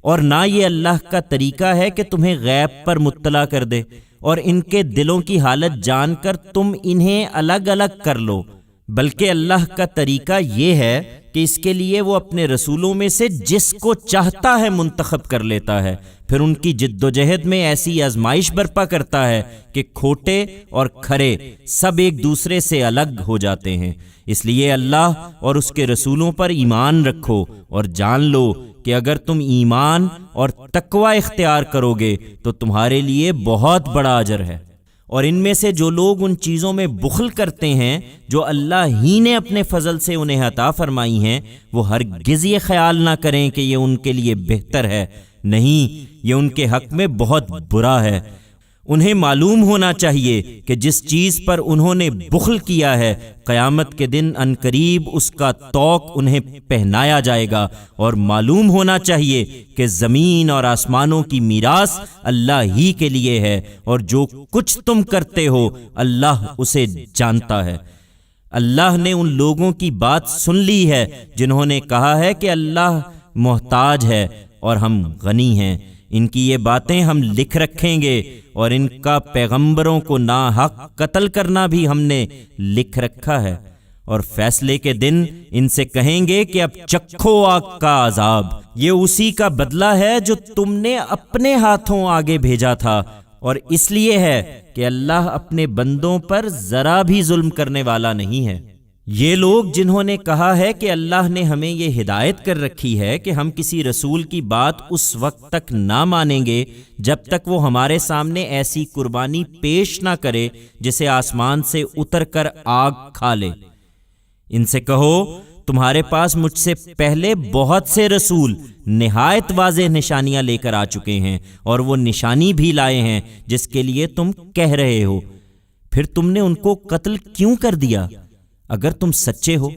اور نہ یہ اللہ کا طریقہ ہے کہ تمہیں غیب پر مطلع کر دے اور ان کے دلوں کی حالت جان کر تم انہیں الگ الگ کر لو، بلکہ اللہ کا طریقہ یہ ہے کہ اس کے لیے وہ اپنے رسولوں میں سے جس کو چاہتا ہے منتخب کر لیتا ہے، پھر ان کی جد و جہد میں ایسی آزمائش برپا کرتا ہے کہ کھوٹے اور کھرے سب ایک دوسرے سے الگ ہو جاتے ہیں۔ اس لیے اللہ اور اس کے رسولوں پر ایمان رکھو اور جان لو کہ اگر تم ایمان اور تقوی اختیار کرو گے تو تمہارے لیے بہت بڑا اجر ہے۔ اور ان میں سے جو لوگ ان چیزوں میں بخل کرتے ہیں جو اللہ ہی نے اپنے فضل سے انہیں عطا فرمائی ہیں، وہ ہرگز یہ خیال نہ کریں کہ یہ ان کے لیے بہتر ہے، نہیں، یہ ان کے حق میں بہت برا ہے۔ انہیں معلوم ہونا چاہیے کہ جس چیز پر انہوں نے بخل کیا ہے قیامت کے دن عنقریب اس کا طوق انہیں پہنایا جائے گا، اور معلوم ہونا چاہیے کہ زمین اور آسمانوں کی میراث اللہ ہی کے لیے ہے، اور جو کچھ تم کرتے ہو اللہ اسے جانتا ہے۔ اللہ نے ان لوگوں کی بات سن لی ہے جنہوں نے کہا ہے کہ اللہ محتاج ہے اور ہم غنی ہیں۔ ان کی یہ باتیں ہم لکھ رکھیں گے، اور ان کا پیغمبروں کو ناحق قتل کرنا بھی ہم نے لکھ رکھا ہے، اور فیصلے کے دن ان سے کہیں گے کہ اب چکھو آگ کا عذاب، یہ اسی کا بدلہ ہے جو تم نے اپنے ہاتھوں آگے بھیجا تھا، اور اس لیے ہے کہ اللہ اپنے بندوں پر ذرا بھی ظلم کرنے والا نہیں ہے۔ یہ لوگ جنہوں نے کہا ہے کہ اللہ نے ہمیں یہ ہدایت کر رکھی ہے کہ ہم کسی رسول کی بات اس وقت تک نہ مانیں گے جب تک وہ ہمارے سامنے ایسی قربانی پیش نہ کرے جسے آسمان سے اتر کر آگ کھا لے، ان سے کہو تمہارے پاس مجھ سے پہلے بہت سے رسول نہایت واضح نشانیاں لے کر آ چکے ہیں، اور وہ نشانی بھی لائے ہیں جس کے لیے تم کہہ رہے ہو، پھر تم نے ان کو قتل کیوں کر دیا اگر تم سچے ہو؟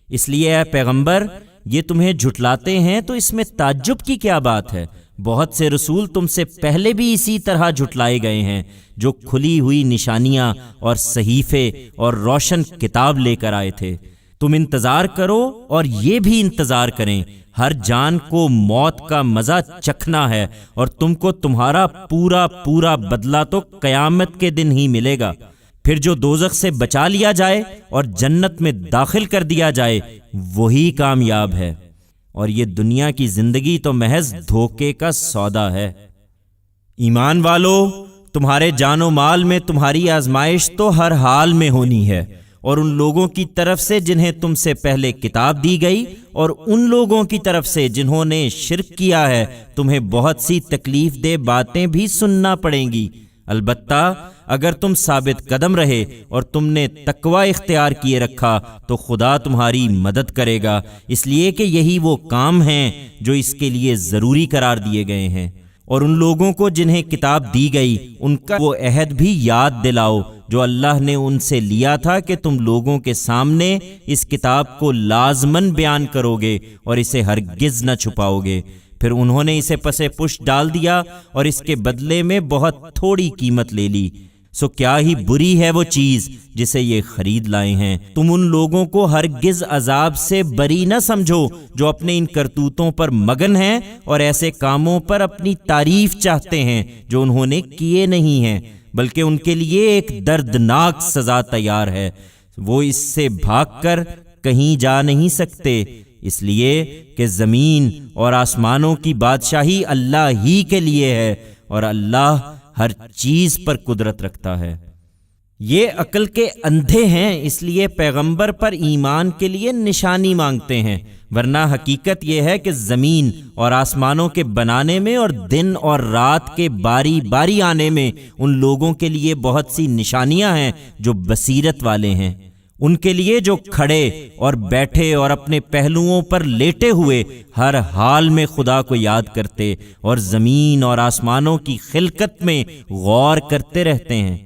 اس لیے اے پیغمبر، یہ تمہیں جھٹلاتے ہیں تو اس میں تعجب کی کیا بات ہے؟ بہت سے رسول تم سے پہلے بھی اسی طرح جھٹلائے گئے ہیں، جو کھلی ہوئی نشانیاں اور صحیفے اور روشن کتاب لے کر آئے تھے۔ تم انتظار کرو اور یہ بھی انتظار کریں، ہر جان کو موت کا مزہ چکھنا ہے، اور تم کو تمہارا پورا پورا بدلہ تو قیامت کے دن ہی ملے گا۔ پھر جو دوزخ سے بچا لیا جائے اور جنت میں داخل کر دیا جائے وہی کامیاب ہے، اور یہ دنیا کی زندگی تو محض دھوکے کا سودا ہے۔ ایمان والو، تمہارے جان و مال میں تمہاری آزمائش تو ہر حال میں ہونی ہے، اور ان لوگوں کی طرف سے جنہیں تم سے پہلے کتاب دی گئی اور ان لوگوں کی طرف سے جنہوں نے شرک کیا ہے تمہیں بہت سی تکلیف دہ باتیں بھی سننا پڑیں گی۔ البتہ اگر تم ثابت قدم رہے اور تم نے تقوی اختیار کیے رکھا تو خدا تمہاری مدد کرے گا، اس لیے کہ یہی وہ کام ہیں جو اس کے لیے ضروری قرار دیے گئے ہیں۔ اور ان لوگوں کو جنہیں کتاب دی گئی ان کا وہ عہد بھی یاد دلاؤ جو اللہ نے ان سے لیا تھا کہ تم لوگوں کے سامنے اس کتاب کو لازماً بیان کرو گے اور اسے ہرگز نہ چھپاؤ گے۔ پھر انہوں نے اسے پسے پشت ڈال دیا اور اس کے بدلے میں بہت تھوڑی قیمت لے لی، سو کیا ہی بری ہے وہ چیز جسے یہ خرید لائے ہیں۔ تم ان لوگوں کو ہرگز عذاب سے بری نہ سمجھو جو اپنے ان کرتوتوں پر مگن ہیں اور ایسے کاموں پر اپنی تعریف چاہتے ہیں جو انہوں نے کیے نہیں ہیں، بلکہ ان کے لیے ایک دردناک سزا تیار ہے، وہ اس سے بھاگ کر کہیں جا نہیں سکتے، اس لیے کہ زمین اور آسمانوں کی بادشاہی اللہ ہی کے لیے ہے، اور اللہ ہر چیز پر قدرت رکھتا ہے۔ یہ عقل کے اندھے ہیں، اس لیے پیغمبر پر ایمان کے لیے نشانی مانگتے ہیں، ورنہ حقیقت یہ ہے کہ زمین اور آسمانوں کے بنانے میں اور دن اور رات کے باری باری آنے میں ان لوگوں کے لیے بہت سی نشانیاں ہیں جو بصیرت والے ہیں۔ ان کے لیے جو کھڑے اور بیٹھے اور اپنے پہلوؤں پر لیٹے ہوئے ہر حال میں خدا کو یاد کرتے اور زمین اور آسمانوں کی خلقت میں غور کرتے رہتے ہیں۔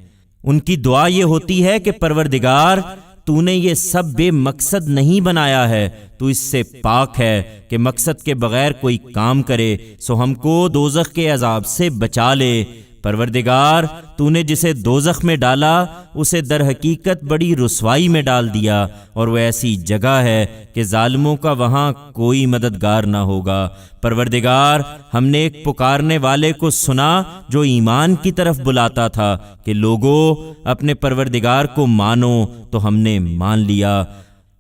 ان کی دعا یہ ہوتی ہے کہ پروردگار، تو نے یہ سب بے مقصد نہیں بنایا ہے، تو اس سے پاک ہے کہ مقصد کے بغیر کوئی کام کرے، سو ہم کو دوزخ کے عذاب سے بچا لے۔ پروردگار، تو نے جسے دوزخ میں ڈالا اسے در حقیقت بڑی رسوائی میں ڈال دیا، اور وہ ایسی جگہ ہے کہ ظالموں کا وہاں کوئی مددگار نہ ہوگا۔ پروردگار، ہم نے ایک پکارنے والے کو سنا جو ایمان کی طرف بلاتا تھا کہ لوگو اپنے پروردگار کو مانو، تو ہم نے مان لیا،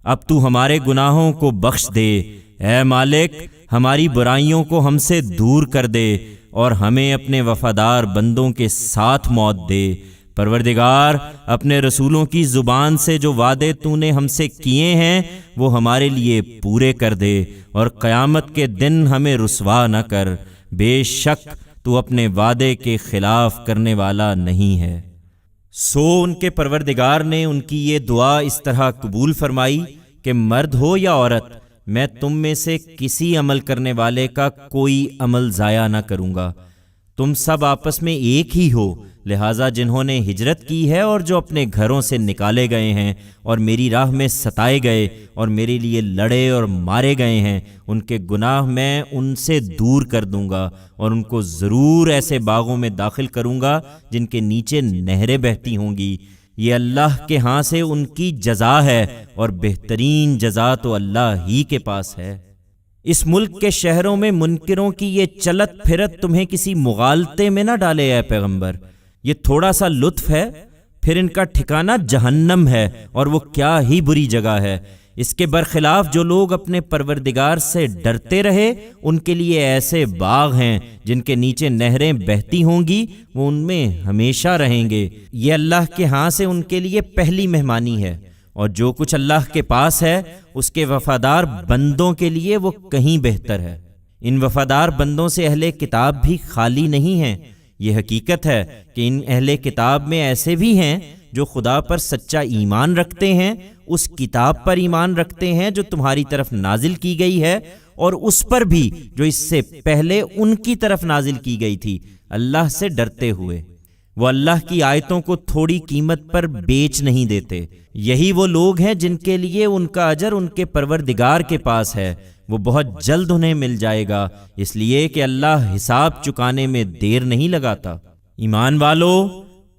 اب تو ہمارے گناہوں کو بخش دے۔ اے مالک، ہماری برائیوں کو ہم سے دور کر دے اور ہمیں اپنے وفادار بندوں کے ساتھ موت دے۔ پروردگار، اپنے رسولوں کی زبان سے جو وعدے تو نے ہم سے کیے ہیں وہ ہمارے لیے پورے کر دے، اور قیامت کے دن ہمیں رسوا نہ کر، بے شک تو اپنے وعدے کے خلاف کرنے والا نہیں ہے۔ سو ان کے پروردگار نے ان کی یہ دعا اس طرح قبول فرمائی کہ مرد ہو یا عورت، میں تم میں سے کسی عمل کرنے والے کا کوئی عمل ضائع نہ کروں گا۔ تم سب آپس میں ایک ہی ہو، لہٰذا جنہوں نے ہجرت کی ہے اور جو اپنے گھروں سے نکالے گئے ہیں اور میری راہ میں ستائے گئے اور میرے لیے لڑے اور مارے گئے ہیں، ان کے گناہ میں ان سے دور کر دوں گا، اور ان کو ضرور ایسے باغوں میں داخل کروں گا جن کے نیچے نہریں بہتی ہوں گی۔ یہ اللہ کے ہاں سے ان کی جزا ہے، اور بہترین جزا تو اللہ ہی کے پاس ہے۔ اس ملک کے شہروں میں منکروں کی یہ چلت پھرت تمہیں کسی مغالطے میں نہ ڈالے اے پیغمبر۔ یہ تھوڑا سا لطف ہے، پھر ان کا ٹھکانہ جہنم ہے، اور وہ کیا ہی بری جگہ ہے۔ اس کے برخلاف جو لوگ اپنے پروردگار سے ڈرتے رہے، ان کے لیے ایسے باغ ہیں جن کے نیچے نہریں بہتی ہوں گی، وہ ان میں ہمیشہ رہیں گے۔ یہ اللہ کے ہاں سے ان کے لیے پہلی مہمانی ہے، اور جو کچھ اللہ کے پاس ہے اس کے وفادار بندوں کے لیے وہ کہیں بہتر ہے۔ ان وفادار بندوں سے اہل کتاب بھی خالی نہیں ہیں۔ یہ حقیقت ہے کہ ان اہل کتاب میں ایسے بھی ہیں جو خدا پر سچا ایمان رکھتے ہیں، اس کتاب پر ایمان رکھتے ہیں جو تمہاری طرف نازل کی گئی ہے، اور اس پر بھی جو اس سے پہلے ان کی طرف نازل کی گئی تھی، اللہ سے ڈرتے ہوئے۔ وہ اللہ کی آیتوں کو تھوڑی قیمت پر بیچ نہیں دیتے۔ یہی وہ لوگ ہیں جن کے لیے ان کا اجر ان کے پروردگار کے پاس ہے، وہ بہت جلد انہیں مل جائے گا، اس لیے کہ اللہ حساب چکانے میں دیر نہیں لگاتا۔ ایمان والو،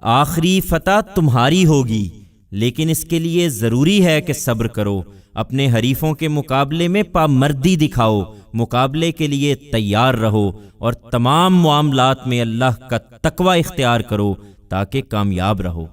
آخری فتح تمہاری ہوگی، لیکن اس کے لیے ضروری ہے کہ صبر کرو۔ اپنے حریفوں کے مقابلے میں پامردی دکھاؤ، مقابلے کے لیے تیار رہو، اور تمام معاملات میں اللہ کا تقوی اختیار کرو تاکہ کامیاب رہو۔